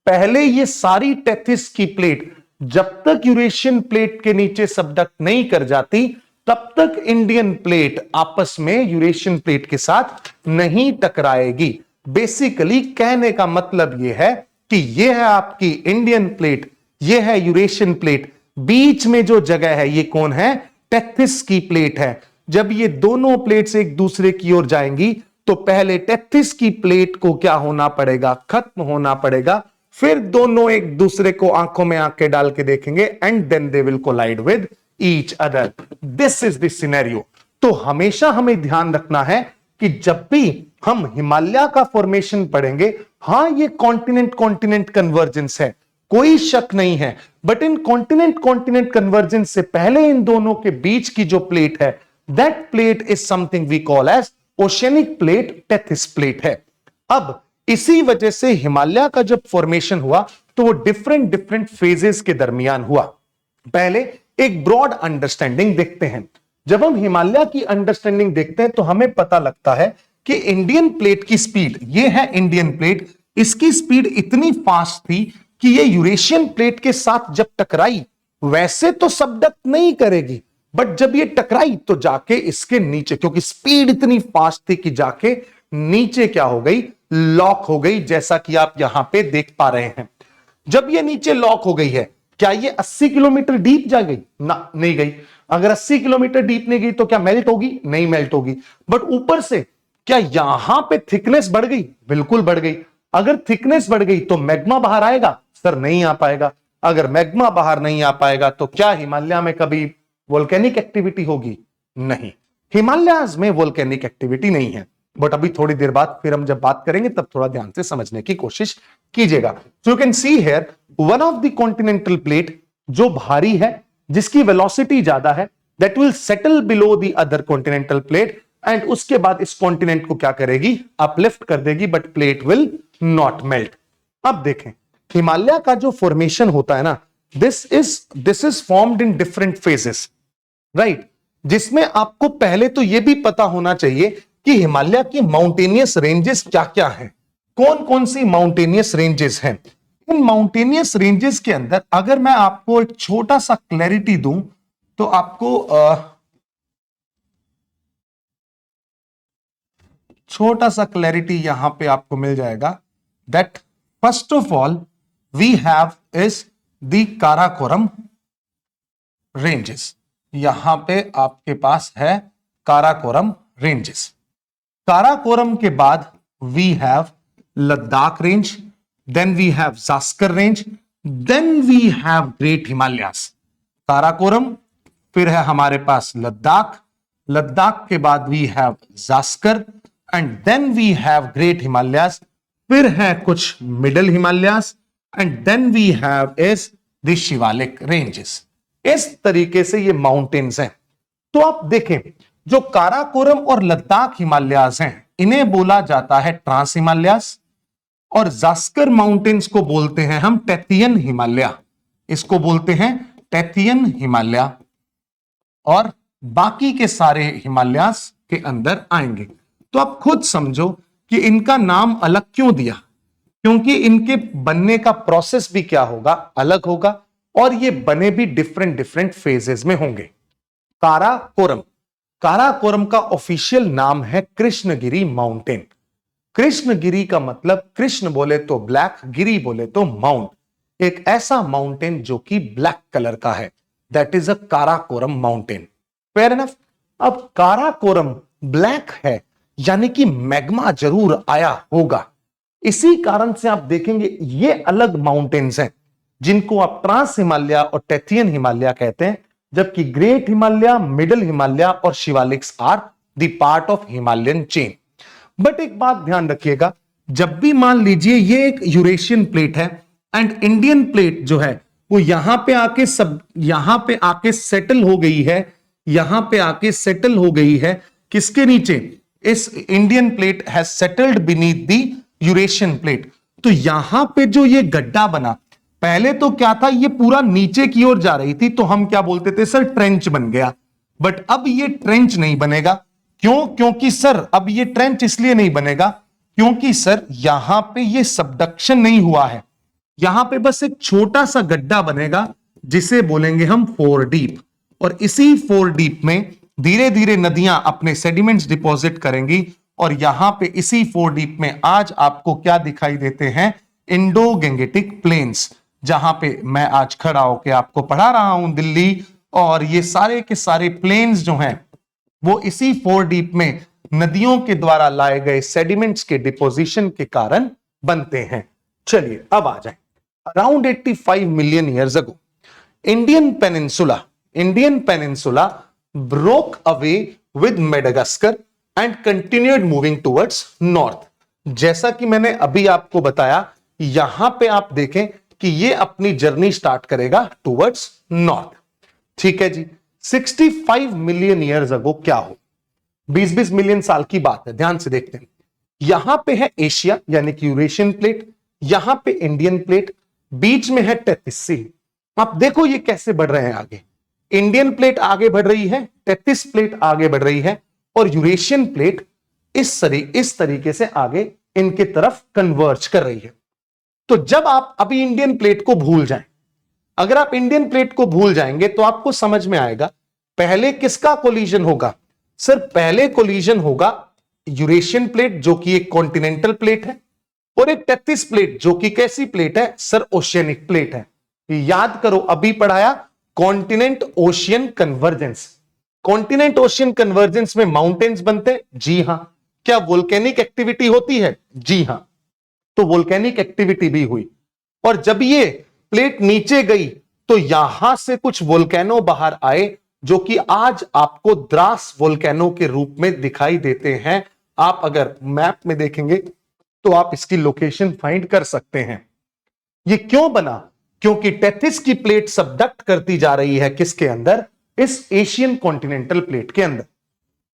पहले ये सारी टेथिस की प्लेट जब तक यूरेशियन प्लेट के नीचे सबडक्ट नहीं कर जाती, तब तक इंडियन प्लेट आपस में यूरेशियन प्लेट के साथ नहीं टकराएगी। बेसिकली कहने का मतलब यह है कि यह है आपकी इंडियन प्लेट, यह है यूरेशियन प्लेट, बीच में जो जगह है ये कौन है? टेथिस की प्लेट है। जब ये दोनों प्लेट्स एक दूसरे की ओर जाएंगी तो पहले टेथिस की प्लेट को क्या होना पड़ेगा? खत्म होना पड़ेगा। फिर दोनों एक दूसरे को आंखों में आंखें डाल के देखेंगे, and then they will collide with each other. This is the scenario. तो हमेशा हमें ध्यान रखना है कि जब भी हम हिमालय का फॉर्मेशन पढ़ेंगे, हां ये कॉन्टिनेंट कॉन्टिनेंट कन्वर्जेंस है, कोई शक नहीं है, but in continent continent convergence से पहले इन दोनों के बीच की जो प्लेट है, that plate is something we call as oceanic plate, Tethys plate है। अब इसी वजह से हिमालय का जब फॉर्मेशन हुआ तो वो डिफरेंट डिफरेंट फेजेस के दरमियान हुआ। पहले एक ब्रॉड अंडरस्टैंडिंग देखते हैं। जब हम हिमालय की अंडरस्टैंडिंग देखते हैं तो हमें पता लगता है कि इंडियन प्लेट की स्पीड, ये है इंडियन प्लेट, इसकी स्पीड इतनी फास्ट थी कि ये यूरेशियन प्लेट के साथ जब टकराई, वैसे तो सबडक्ट नहीं करेगी, बट जब ये टकराई तो जाके इसके नीचे, क्योंकि स्पीड इतनी फास्ट थी कि जाके नीचे क्या हो गई? लॉक हो गई, जैसा कि आप यहां पे देख पा रहे हैं। जब ये नीचे लॉक हो गई है, क्या ये 80 किलोमीटर डीप जा गई? ना, नहीं गई। अगर 80 किलोमीटर डीप नहीं गई तो क्या मेल्ट होगी? नहीं मेल्ट होगी। बट ऊपर से क्या यहां पे थिकनेस बढ़ गई? बिल्कुल बढ़ गई। अगर थिकनेस बढ़ गई तो मैग्मा बाहर आएगा? सर नहीं आ पाएगा। अगर मैग्मा बाहर नहीं आ पाएगा तो क्या हिमालय में कभी वोल्केनिक एक्टिविटी होगी? नहीं, हिमालयाज में वोल्केनिक एक्टिविटी नहीं है। बट अभी थोड़ी देर बाद फिर हम जब बात करेंगे तब थोड़ा ध्यान से समझने की कोशिश कीजिएगा। So you can see here one of the continental plate जो भारी है, जिसकी वेलोसिटी ज्यादा है, that will settle below the other continental plate, and उसके बाद इस कॉन्टिनेंट को क्या करेगी? अपलिफ्ट कर देगी, but plate will not melt. अब देखें, हिमालय का जो फॉर्मेशन होता है ना, this is formed in different phases, right? जिसमें आपको पहले तो यह भी पता होना चाहिए कि हिमालय की माउंटेनियस रेंजेस क्या क्या हैं, कौन कौन सी माउंटेनियस रेंजेस हैं। इन माउंटेनियस रेंजेस के अंदर अगर मैं आपको एक छोटा सा क्लैरिटी दूं तो आपको छोटा सा क्लैरिटी यहां पे आपको मिल जाएगा, that first of all we have is the Karakoram ranges. यहां पे आपके पास है काराकोरम रेंजेस। काराकोरम के बाद we have Ladakh range, then we have Zanskar range, then we have great Himalayas. Karakoram, फिर है हमारे पास लद्दाख, लद्दाख के बाद we have Zanskar and then we have great Himalayas, फिर है कुछ middle Himalayas and then we have is the Shivalik ranges. इस तरीके से ये माउंटेन्स हैं। तो आप देखें, जो काराकोरम और लद्दाख हिमालयास हैं इन्हें बोला जाता है ट्रांस हिमालयास, और जास्कर माउंटेन्स को बोलते हैं हम टेथियन हिमालय। इसको बोलते हैं टेथियन हिमालय, और बाकी के सारे हिमालयास के अंदर आएंगे। तो आप खुद समझो कि इनका नाम अलग क्यों दिया, क्योंकि इनके बनने का प्रोसेस भी क्या होगा, अलग होगा, और ये बने भी डिफरेंट डिफरेंट फेजेस में होंगे। काराकोरम, काराकोरम का ऑफिशियल नाम है कृष्णगिरी माउंटेन। कृष्णगिरी का मतलब कृष्ण बोले तो ब्लैक, गिरी बोले तो माउंट, एक ऐसा माउंटेन जो कि ब्लैक कलर का है, that is a Karakoram mountain. Fair enough. अब काराकोरम ब्लैक है यानी कि मैग्मा जरूर आया होगा। इसी कारण से आप देखेंगे ये अलग माउंटेन्स हैं जिनको आप ट्रांस हिमालय और टेथियन हिमालय कहते हैं, जबकि ग्रेट हिमालय, मिडिल हिमालय और Shivaliks are the part of Himalayan chain. But एक बात ध्यान रखिएगा, जब भी मान लीजिए ये एक यूरेशियन प्लेट है एंड इंडियन प्लेट जो है वो यहां पे आके सेटल हो गई है, यहां पे आके सेटल हो गई है किसके नीचे, इस Indian plate has settled beneath the Eurasian plate. तो यहां पे जो ये गड्ढा बना, पहले तो क्या था, ये पूरा नीचे की ओर जा रही थी, तो हम क्या बोलते थे सर, ट्रेंच बन गया। बट अब ये ट्रेंच नहीं बनेगा। क्यों? क्योंकि सर अब ये ट्रेंच इसलिए नहीं बनेगा क्योंकि सर यहां पे ये सबडक्शन नहीं हुआ है, यहां पे बस एक छोटा सा गड्ढा बनेगा जिसे बोलेंगे हम फोर डीप, और इसी फोर डीप में धीरे धीरे नदियां अपने सेडिमेंट्स डिपॉजिट करेंगी, और यहां पे इसी फोर डीप में आज आपको क्या दिखाई देते हैं, इंडो गैंगेटिक प्लेन्स, जहां पे मैं आज खड़ा होकर आपको पढ़ा रहा हूं दिल्ली, और ये सारे के सारे प्लेन्स जो हैं वो इसी फोर डीप में नदियों के द्वारा लाए गए सेडिमेंट्स के डिपोजिशन के कारण बनते हैं। चलिए अब आ जाए। Around 85 million years ago Indian peninsula broke away with Madagascar and continued moving towards north। जैसा कि मैंने अभी आपको बताया, यहां पे आप देखें कि ये अपनी जर्नी स्टार्ट करेगा टुवर्ड्स नॉर्थ। ठीक है जी। 65 मिलियन ईयर्स अगो क्या हो, 20-20 मिलियन साल की बात है, ध्यान से देखते हैं। यहां पे है एशिया यानी कि यूरेशियन प्लेट, यहां पे इंडियन प्लेट, बीच में है टेथिस सी। आप देखो ये कैसे बढ़ रहे हैं आगे, इंडियन प्लेट आगे बढ़ रही है, टेथिस प्लेट आगे बढ़ रही है, और यूरेशियन प्लेट इस तरीके से आगे इनके तरफ कन्वर्ज कर रही है। तो जब आप अभी इंडियन प्लेट को भूल जाएं, अगर आप इंडियन प्लेट को भूल जाएंगे तो आपको समझ में आएगा पहले किसका कोलिजन होगा। सर पहले कोलिजन होगा यूरेशियन प्लेट जो कि एक कॉन्टिनेंटल प्लेट है, और एक टेथिस प्लेट जो कि कैसी प्लेट है सर, ओशियनिक प्लेट है। याद करो अभी पढ़ाया continent ocean convergence. Continent ocean convergence में माउंटेन्स बनते हैं, जी हां। क्या वोल्केनिक एक्टिविटी होती है, जी हां। तो वोल्केनिक एक्टिविटी भी हुई, और जब ये प्लेट नीचे गई तो यहां से कुछ वोल्केनो बाहर आए जो कि आज आपको द्रास वोल्केनो के रूप में दिखाई देते हैं। आप अगर मैप में देखेंगे तो आप इसकी लोकेशन फाइंड कर सकते हैं। ये क्यों बना, क्योंकि टेथिस की प्लेट सबडक्ट करती जा रही है किसके अंदर, इस एशियन कॉन्टिनेंटल प्लेट के अंदर।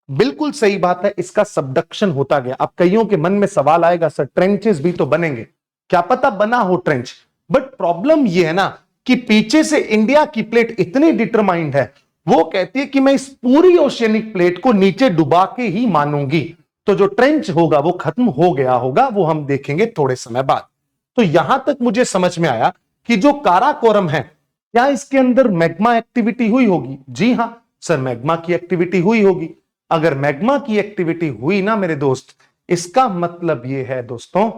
बिल्कुल सही बात है, इसका सबडक्शन होता गया। अब कईयों के मन में सवाल आएगा सर ट्रेंचेस भी तो बनेंगे, क्या पता बना हो ट्रेंच, बट प्रॉब्लम यह है ना कि पीछे से इंडिया की प्लेट इतनी डिटरमाइंड है, वो कहती है कि मैं इस पूरी ओशियनिक प्लेट को नीचे डुबा के ही मानूंगी, तो जो ट्रेंच होगा वो खत्म हो गया होगा, वो हम देखेंगे थोड़े समय बाद। तो यहां तक मुझे समझ में आया कि जो काराकोरम है, क्या इसके अंदर मैग्मा एक्टिविटी हुई होगी, जी हां सर मैग्मा की एक्टिविटी हुई होगी। अगर मैग्मा की एक्टिविटी हुई ना मेरे दोस्त, इसका मतलब यह है दोस्तों,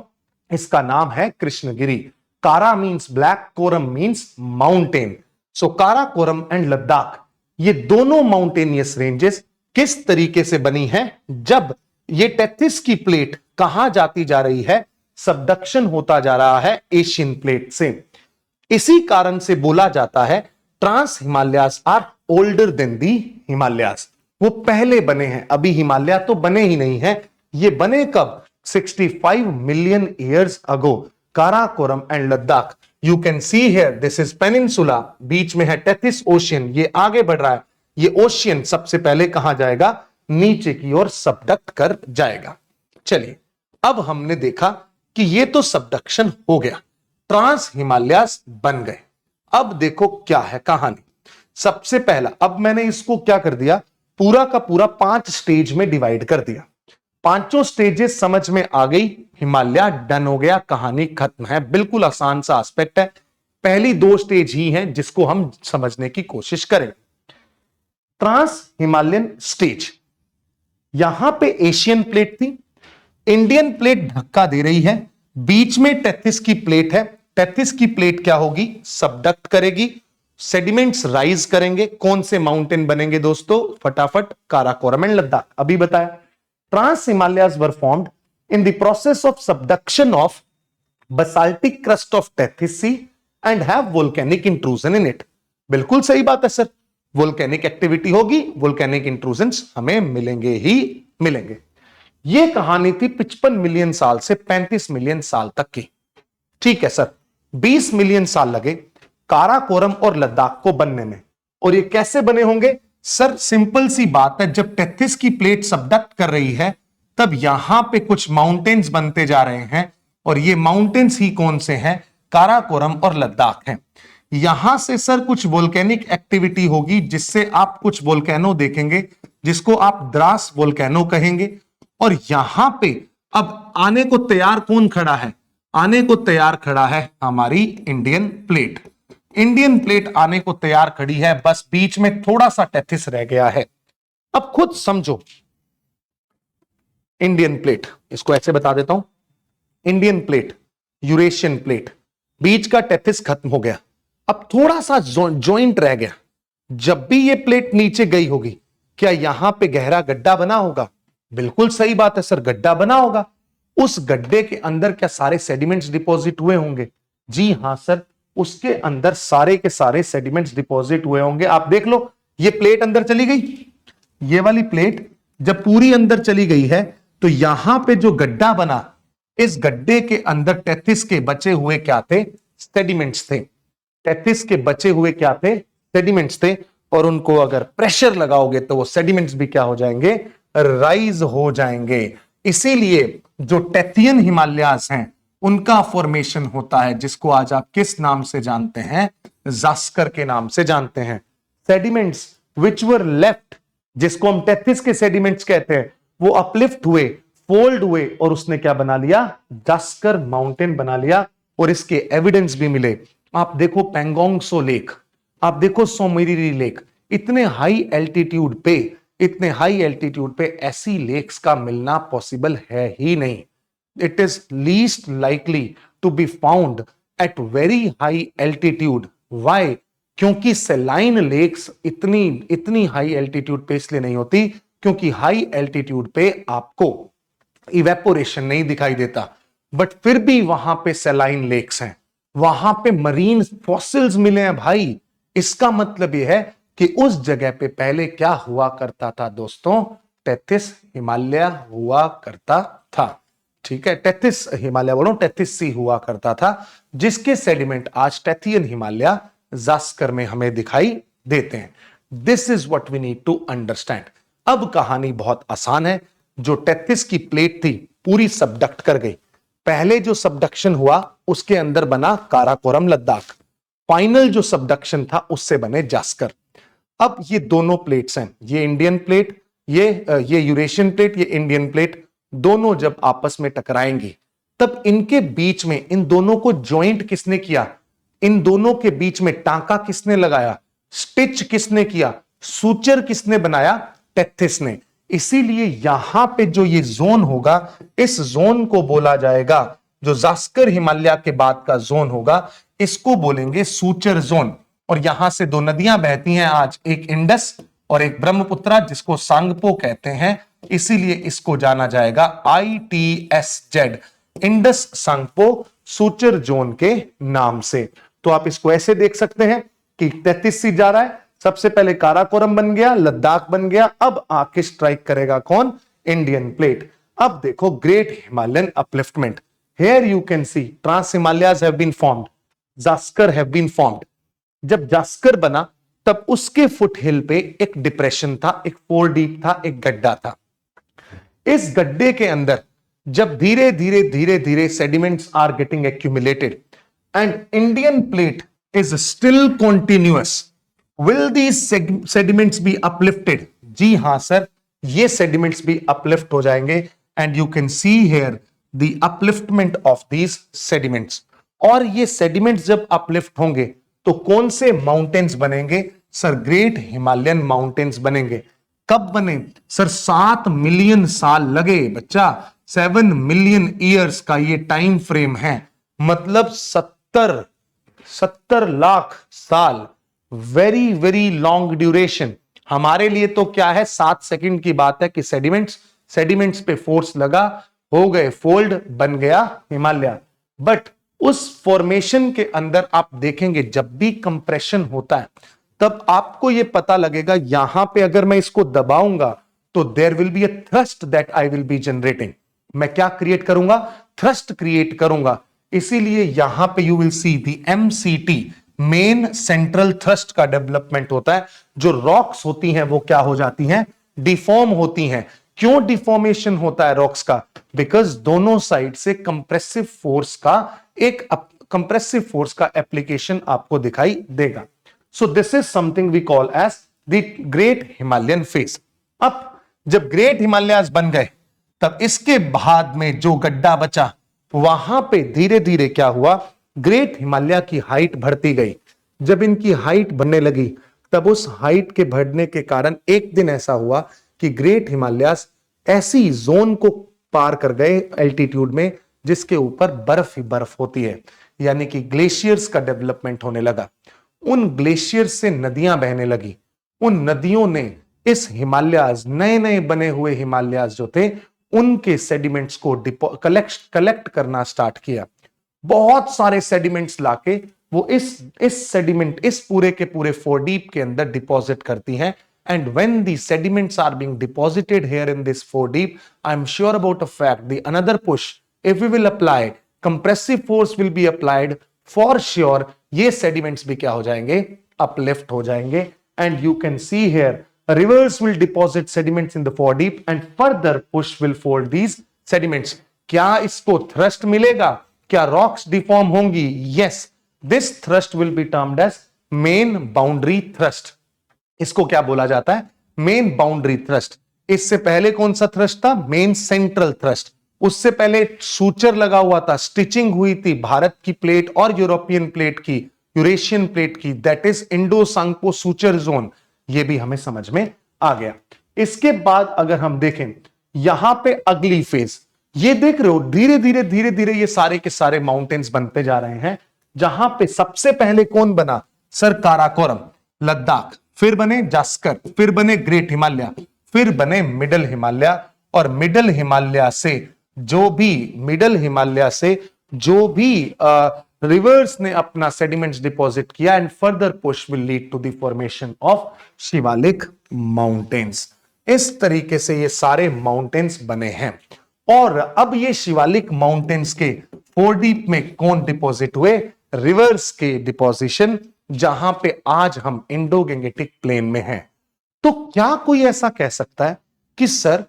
इसका नाम है Krishnagiri. Kara means black, Koram means mountain. So Karakoram and Ladakh, ये दोनों माउंटेनियस रेंजेस किस तरीके से बनी है? जब ये 33 की प्लेट कहां जाती जा रही है? सबडक्शन होता जा रहा है एशियन प्लेट से। इसी कारण से बोला जाता है trans Himalayas are older than the Himalayas. वो पहले बने हैं, अभी हिमालय तो बने ही नहीं है। ये बने कब? 65 million years ago. Karakoram and Ladakh, you can see here, this is peninsula, बीच में है टेथिस ओशियन, ये आगे बढ़ रहा है। ये ओशियन सबसे पहले कहां जाएगा? नीचे की ओर सबडक्ट कर जाएगा। चलिए, अब हमने देखा कि ये तो सबडक्शन हो गया, ट्रांस हिमालयास बन गए। अब देखो क्या है कहानी। सबसे पहला, अब मैंने इसको क्या कर दिया, पूरा का पूरा 5 स्टेज में डिवाइड कर दिया। पांचों स्टेजेस समझ में आ गई, हिमालय डन हो गया, कहानी खत्म है। बिल्कुल आसान सा एस्पेक्ट है। पहली 2 स्टेज ही हैं जिसको हम समझने की कोशिश करें। ट्रांस हिमालयन स्टेज, यहां पे एशियन प्लेट थी, इंडियन प्लेट धक्का दे रही है, बीच में 33 की प्लेट है। 33 की प्लेट क्या होगी? सबडक्ट करेगी, सेडिमेंट्स राइज करेंगे। कौन से माउंटेन बनेंगे दोस्तों? फटाफट, काराकोरम एंड लद्दाख, अभी बताया। Trans Himalayas were formed in the process of subduction of basaltic crust of Tethys Sea and have volcanic intrusion in it। बिल्कुल सही बात है सर, वोल्केनिक एक्टिविटी होगी, वोल्केनिक इंट्रूजन्स हमें मिलेंगे ही मिलेंगे। ये कहानी थी 55 मिलियन साल से 35 मिलियन साल तक की। ठीक है सर, 20 मिलियन साल लगे काराकोरम और लद्दाख को बनने में। और ये कैसे बने होंगे? सर सिंपल सी बात है, जब 33 की प्लेट सबडक्ट कर रही है तब यहां पे कुछ माउंटेन्स बनते जा रहे हैं, और ये माउंटेन्स ही कौन से हैं? काराकोरम और लद्दाख हैं। यहां से सर कुछ वोल्केनिक एक्टिविटी होगी, जिससे आप कुछ वोल्केनो देखेंगे जिसको आप द्रास वोल्केनो कहेंगे। और यहां पे अब आने को तैयार कौन खड़ा है? आने को तैयार खड़ा है हमारी इंडियन प्लेट। इंडियन प्लेट आने को तैयार खड़ी है, बस बीच में थोड़ा सा टेथिस रह गया है। अब खुद समझो, इंडियन प्लेट, इसको ऐसे बता देता हूं, इंडियन प्लेट, यूरेशियन प्लेट, बीच का टेथिस खत्म हो गया, अब थोड़ा सा जॉइंट रह गया। जब भी ये प्लेट नीचे गई होगी, क्या यहां पे गहरा गड्ढा बना होगा? बिल्कुल सही बात है सर, गड्ढा बना होगा। उस गड्ढे के अंदर क्या सारे सेडिमेंट्स डिपॉजिट हुए होंगे? जी हां सर, उसके अंदर सारे के सारे सेडिमेंट्स डिपॉजिट हुए होंगे। आप देख लो, ये प्लेट अंदर चली गई, ये वाली प्लेट जब पूरी अंदर चली गई है तो यहां पे जो गड्ढा बना, इस गड्ढे के अंदर 33 के बचे हुए क्या थे? सेडिमेंट्स थे। 33 के बचे हुए क्या थे? सेडिमेंट्स थे। और उनको अगर प्रेशर लगाओगे तो वो सेडिमेंट्स भी क्या हो जाएंगे? राइज हो जाएंगे। इसीलिए जो टेथियन हिमालयास हैं उनका फॉर्मेशन होता है, जिसको आज आप किस नाम से जानते हैं? जास्कर के नाम से जानते हैं। सेडिमेंट्स विच वर लेफ्ट, जिसको हम 33 के सेडिमेंट्स कहते हैं, वो अपलिफ्ट हुए, फोल्ड हुए, और उसने क्या बना लिया? जास्कर माउंटेन बना लिया। और इसके एविडेंस भी मिले। आप देखो पेंगोंग सो लेक, आप देखो सोमेरिरी लेक, इतने हाई एल्टीट्यूड पे, इतने हाई एल्टीट्यूड पे ऐसी लेक्स का मिलना पॉसिबल है ही नहीं। It is least likely to be found at very high altitude. Why? क्योंकि सेलाइन लेक्स इतनी हाई एल्टीट्यूड पे इसलिए नहीं होती क्योंकि हाई एल्टीट्यूड पे आपको इवेपोरेशन नहीं दिखाई देता, बट फिर भी वहां पे सेलाइन लेक्स हैं, वहां पे मरीन फॉसिल्स मिले हैं भाई। इसका मतलब यह है कि उस जगह पे पहले क्या हुआ करता था दोस्तों? टेथिस हिमालय हुआ करता था। ठीक है, टेथिस हिमालय बोलो, टेथिस सी हुआ करता था, जिसके सेडिमेंट आज टेथियन हिमालय जास्कर में हमें दिखाई देते हैं। This is what we need to understand. अब कहानी बहुत आसान है। जो 33 की प्लेट थी पूरी सबडक्ट कर गई। पहले जो सबडक्शन हुआ उसके अंदर बना काराकोरम लद्दाख, फाइनल जो सबडक्शन था उससे बने जास्कर। अब ये दोनों प्लेट्स हैं, ये इंडियन प्लेट, ये यूरेशियन प्लेट, ये इंडियन प्लेट, दोनों जब आपस में टकराएंगी तब इनके बीच में, इन दोनों को ज्वाइंट किसने किया? इन दोनों के बीच में टांका किसने लगाया? स्टिच किसने किया? सूचर किसने बनाया? टेथिस ने। इसीलिए यहां पे जो ये जोन होगा, इस जोन को बोला जाएगा जो जास्कर हिमालय के बाद का जोन होगा इसको बोलेंगे सूचर जोन। और यहां से दो नदियां बहती हैं आज, एक इंडस और एक ब्रह्मपुत्रा, जिसको सांगपो कहते हैं, इसीलिए इसको जाना जाएगा ITSZ, Indus Tsangpo suture zone के नाम से। तो आप इसको ऐसे देख सकते हैं कि 33 सीट जा रहा है, सबसे पहले काराकोरम बन गया, लद्दाख बन गया, अब आके स्ट्राइक करेगा कौन? Indian plate. अब देखो great Himalayan upliftment, here you can see trans Himalayas have been formed, Zanskar have been formed। जब जास्कर बना तब उसके फुट हिल पे एक डिप्रेशन था, एक फोर डीप था, एक गड्ढा था। इस गड्ढे के अंदर जब धीरे धीरे धीरे धीरे sediments are getting accumulated and Indian plate is still continuous, will these sediments be uplifted? जी हां सर, ये सेडिमेंट्स भी अपलिफ्ट हो जाएंगे and you can see here the upliftment of these sediments. और ये सेडिमेंट्स जब अपलिफ्ट होंगे तो कौन से माउंटेन्स बनेंगे? सर ग्रेट हिमालयन माउंटेन्स बनेंगे। कब बने? सर 7 मिलियन साल लगे बच्चा, 7 मिलियन ईयर्स का ये टाइम फ्रेम है, मतलब 70 लाख साल, वेरी वेरी लॉन्ग ड्यूरेशन। हमारे लिए तो क्या है, 7 सेकंड की बात है कि सेडिमेंट्स पे फोर्स लगा, हो गए फोल्ड, बन गया हिमालय। बट उस फॉर्मेशन के अंदर आप देखेंगे जब भी कंप्रेशन होता है तब आपको यह पता लगेगा, यहां पे अगर मैं इसको दबाऊंगा तो there will be a thrust that I will be generating. मैं क्या क्रिएट करूंगा? थ्रस्ट क्रिएट करूंगा। इसीलिए यहां पे you will C the MCT, main central thrust का डेवलपमेंट होता है। जो रॉक्स होती हैं वो क्या हो जाती हैं? डिफॉर्म होती हैं। क्यों डिफॉर्मेशन होता है रॉक्स का? बिकॉज दोनों साइड से कंप्रेसिव फोर्स का एप्लीकेशन आपको दिखाई देगा। So this is something we call as the great Himalayan face. अब जब ग्रेट हिमालयाज बन गए तब इसके बाद में जो गड्ढा बचा वहां पे धीरे धीरे क्या हुआ, ग्रेट हिमालय की हाइट बढ़ती गई। जब इनकी हाइट बढ़ने लगी तब उस हाइट के बढ़ने के कारण एक दिन ऐसा हुआ कि ग्रेट हिमालयाज ऐसी जोन को पार कर गए एल्टीट्यूड में जिसके ऊपर बर्फ ही बर्फ होती है, यानी कि ग्लेशियर्स का डेवलपमेंट होने लगा। उन ग्लेशियर्स से नदियां बहने लगी। उन नदियों ने इस हिमालयाज, नए नए बने हुए हिमालयाज जो थे, उनके सेडिमेंट्स को कलेक्ट करना स्टार्ट किया। बहुत सारे सेडिमेंट्स लाके वो इस सेडिमेंट, इस पूरे के पूरे फोर डीप के अंदर डिपॉजिट करती हैं। And when the sediments are being deposited here in this four deep, I'm sure about a fact, the another push, if we will apply, compressive force will be applied, for sure, ये sediments भी क्या हो जाएंगे? Uplift हो जाएंगे। And you can see here, rivers will deposit sediments in the four deep and further push will fold these sediments. क्या इसको thrust मिलेगा? क्या rocks deform होंगी? Yes, this thrust will be termed as main boundary thrust. इसको क्या बोला जाता है? Main boundary thrust. इससे पहले कौन सा थ्रस्ट था? Main central thrust. उससे पहले सूचर लगा हुआ था, स्टिचिंग हुई थी भारत की प्लेट और यूरोपियन प्लेट की, यूरेशियन प्लेट की, that is Indo Tsangpo suture zone. ये भी हमें समझ में आ गया। इसके बाद अगर हम देखें यहां पे अगली फेज, ये देख रहे हो धीरे धीरे धीरे धीरे ये सारे के सारे माउंटेन्स बनते जा रहे हैं। जहां पे सबसे पहले कौन बना? सर काराकोरम, लद्दाख, फिर बने जास्कर, फिर बने ग्रेट हिमालय, फिर बने मिडल हिमालय। और मिडल हिमालय से जो भी रिवर्स ने अपना सेडिमेंट्स डिपॉजिट किया and further push will lead to the formation of Shivalik mountains. इस तरीके से ये सारे माउंटेन्स बने हैं। और अब ये शिवालिक माउंटेन्स के फोर डीप में कौन डिपॉजिट हुए? रिवर्स के डिपोजिशन, जहां पे आज हम इंडो गैंगेटिक प्लेन में हैं। तो क्या कोई ऐसा कह सकता है कि सर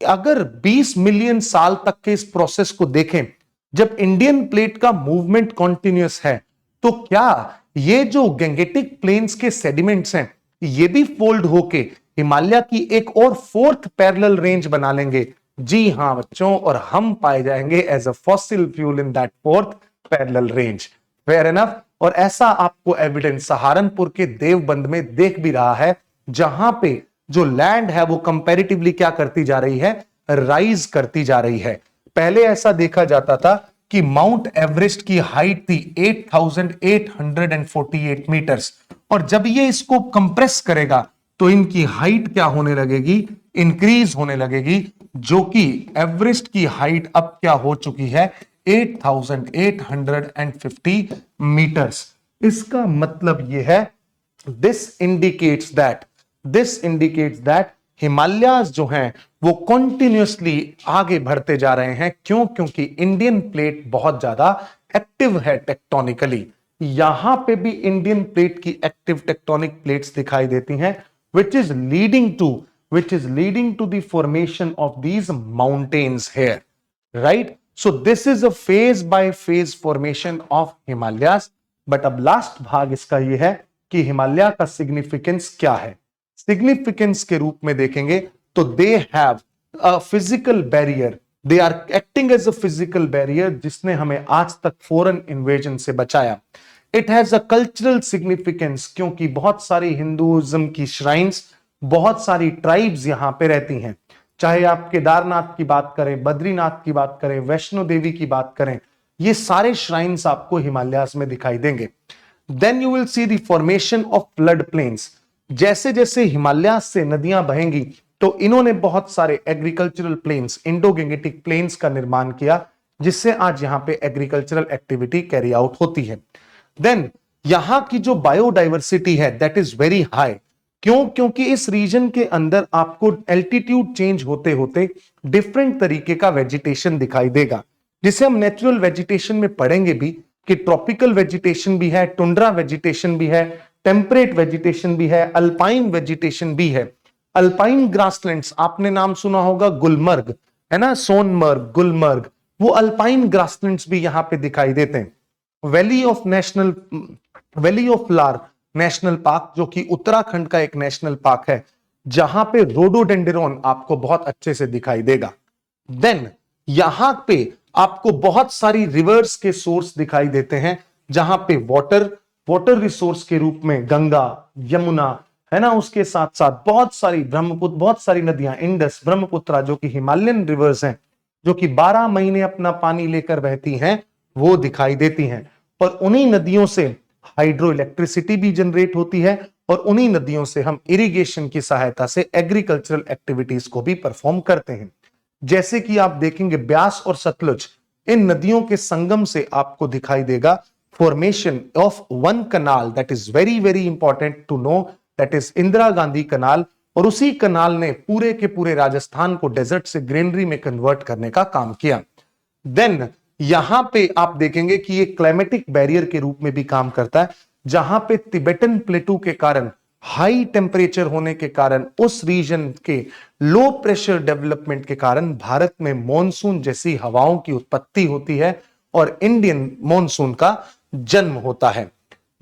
अगर 20 मिलियन साल तक के इस प्रोसेस को देखें, जब इंडियन प्लेट का मूवमेंट कॉन्टिन्यूअस है, तो क्या ये जो गैंगेटिक प्लेन्स के सेडिमेंट्स हैं ये भी फोल्ड होके हिमालय की एक और फोर्थ पैरेलल रेंज बना लेंगे? जी हां बच्चों, और हम पाए जाएंगे as a fossil fuel in that fourth parallel range. Fair enough. और ऐसा आपको एविडेंस सहारनपुर के देवबंद में देख भी रहा है, जहां पे जो लैंड है वो कंपैरेटिवली क्या करती जा रही है? राइज करती जा रही है। पहले ऐसा देखा जाता था कि माउंट एवरेस्ट की हाइट थी 8,848 मीटर्स, और जब ये इसको कंप्रेस करेगा तो इनकी हाइट क्या होने लगेगी, इंक्रीज होने लगेगी, जो कि एवरेस्ट की हाइट अब क्या हो चुकी है 8,850 मीटर्स। इसका मतलब यह है दिस इंडिकेट्स दैट हिमालयाज जो हैं वो कॉन्टिन्यूसली आगे बढ़ते जा रहे हैं। क्यों? क्योंकि इंडियन प्लेट बहुत ज्यादा एक्टिव है टेक्टोनिकली। यहां पे भी इंडियन प्लेट की एक्टिव टेक्टोनिक प्लेट्स दिखाई देती हैं, which is leading to the formation of these mountains here, right? So this is a phase by phase formation of Himalayas. But अब लास्ट भाग इसका ये है कि हिमालय का सिग्निफिकेंस क्या है। सिग्निफिकेंस के रूप में देखेंगे तो they have a physical barrier, they are acting as a physical barrier, जिसने हमें आज तक फॉरेन इन्वेजन से बचाया। It has a cultural significance, क्योंकि बहुत सारी हिंदुइज्म की श्राइन्स, बहुत सारी ट्राइब्स यहां पे रहती हैं। चाहे आप केदारनाथ की बात करें, बद्रीनाथ की बात करें, वैष्णो देवी की बात करें, ये सारे श्राइन्स आपको हिमालयास में दिखाई देंगे। Then you will see the formation of flood plains. जैसे जैसे हिमालयास से नदियां बहेंगी तो इन्होंने बहुत सारे एग्रीकल्चरल प्लेन्स, इंडो-गैंगेटिक प्लेन्स का निर्माण किया, जिससे आज यहां पे एग्रीकल्चरल एक्टिविटी कैरी आउट होती है। देन यहां की जो बायोडाइवर्सिटी है दैट इज वेरी हाई। क्यों? क्योंकि इस रीजन के अंदर आपको एल्टीट्यूड चेंज होते होते डिफरेंट तरीके का वेजिटेशन दिखाई देगा, जिसे हम नेचुरल वेजिटेशन में पढ़ेंगे भी कि ट्रॉपिकल वेजिटेशन भी है, टुंड्रा वेजिटेशन भी है, टेम्परेट वेजिटेशन भी है, अल्पाइन वेजिटेशन भी है। अल्पाइन ग्रासलैंड्स, आपने नाम सुना होगा गुलमर्ग, है ना, सोनमर्ग, गुलमर्ग, वो अल्पाइन ग्रासलैंड्स भी यहां पे दिखाई देते हैं। वैली ऑफ लार नेशनल पार्क, जो कि उत्तराखंड का एक नेशनल पार्क है, जहां पे रोडोडेंड्रॉन आपको बहुत अच्छे से दिखाई देगा। देन यहां पे आपको बहुत सारी रिवर्स के सोर्स दिखाई देते हैं, जहां पे वाटर रिसोर्स के रूप में गंगा, यमुना, है ना, उसके साथ साथ बहुत सारी ब्रह्मपुत्र, बहुत सारी नदियां, इंडस, ब्रह्मपुत्रा, जो कि हिमालयन रिवर्स हैं, जो कि 12 महीने अपना पानी लेकर बहती हैं, वो दिखाई देती हैं। और उन्हीं नदियों से हाइड्रो इलेक्ट्रिसिटी भी जनरेट होती है, और उन्हीं नदियों से हम इरिगेशन की सहायता से एग्रीकल्चरल एक्टिविटीज को भी परफॉर्म करते हैं। जैसे कि आप देखेंगे ब्यास और सतलुज, इन नदियों के संगम से आपको दिखाई देगा formation of one canal that is very very important to know, that is Indira Gandhi canal. और उसी कनाल ने पूरे के पूरे राजस्थान को डेजर्ट से ग्रीनरी में कन्वर्ट करने का काम किया। देन यहां पे आप देखेंगे कि ये क्लाइमेटिक बैरियर के रूप में भी काम करता है, जहां पे तिबेटन प्लेटू के कारण, हाई टेम्परेचर होने के कारण, उस रीजन के लो प्रेशर डेवलपमेंट के कारण भारत में मॉनसून जैसी हवाओं की उत्पत्ति होती है और इंडियन मॉनसून का जन्म होता है।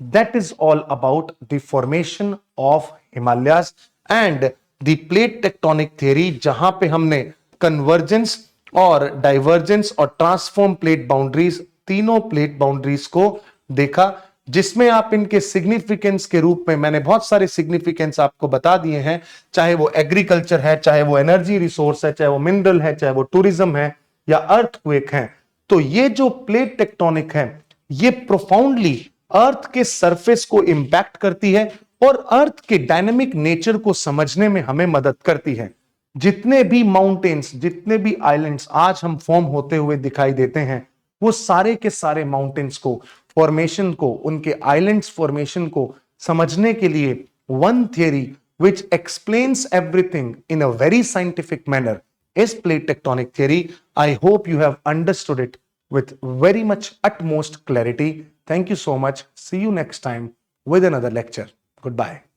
That is all about the formation of Himalayas and the plate tectonic theory, जहां पे हमने कन्वर्जेंस और डाइवर्जेंस और ट्रांसफॉर्म प्लेट बाउंड्रीज, तीनों प्लेट बाउंड्रीज को देखा, जिसमें आप इनके सिग्निफिकेंस के रूप में मैंने बहुत सारे सिग्निफिकेंस आपको बता दिए हैं, चाहे वो एग्रीकल्चर है, चाहे वो एनर्जी रिसोर्स है, चाहे वो मिनरल है, चाहे वो टूरिज्म है या अर्थक्वेक है। तो ये जो प्लेट टेक्टोनिक है, ये प्रोफाउंडली अर्थ के सरफेस को इंपैक्ट करती है और अर्थ के डायनेमिक नेचर को समझने में हमें मदद करती है। जितने भी माउंटेन्स, जितने भी आइलैंड्स आज हम फॉर्म होते हुए दिखाई देते हैं, वो सारे के सारे माउंटेन्स को, फॉर्मेशन को, उनके आइलैंड्स फॉर्मेशन को समझने के लिए one theory which explains everything in a very scientific manner is plate tectonic theory. I hope you have understood it with very much utmost clarity. Thank you so much. See you next time with another lecture. Goodbye.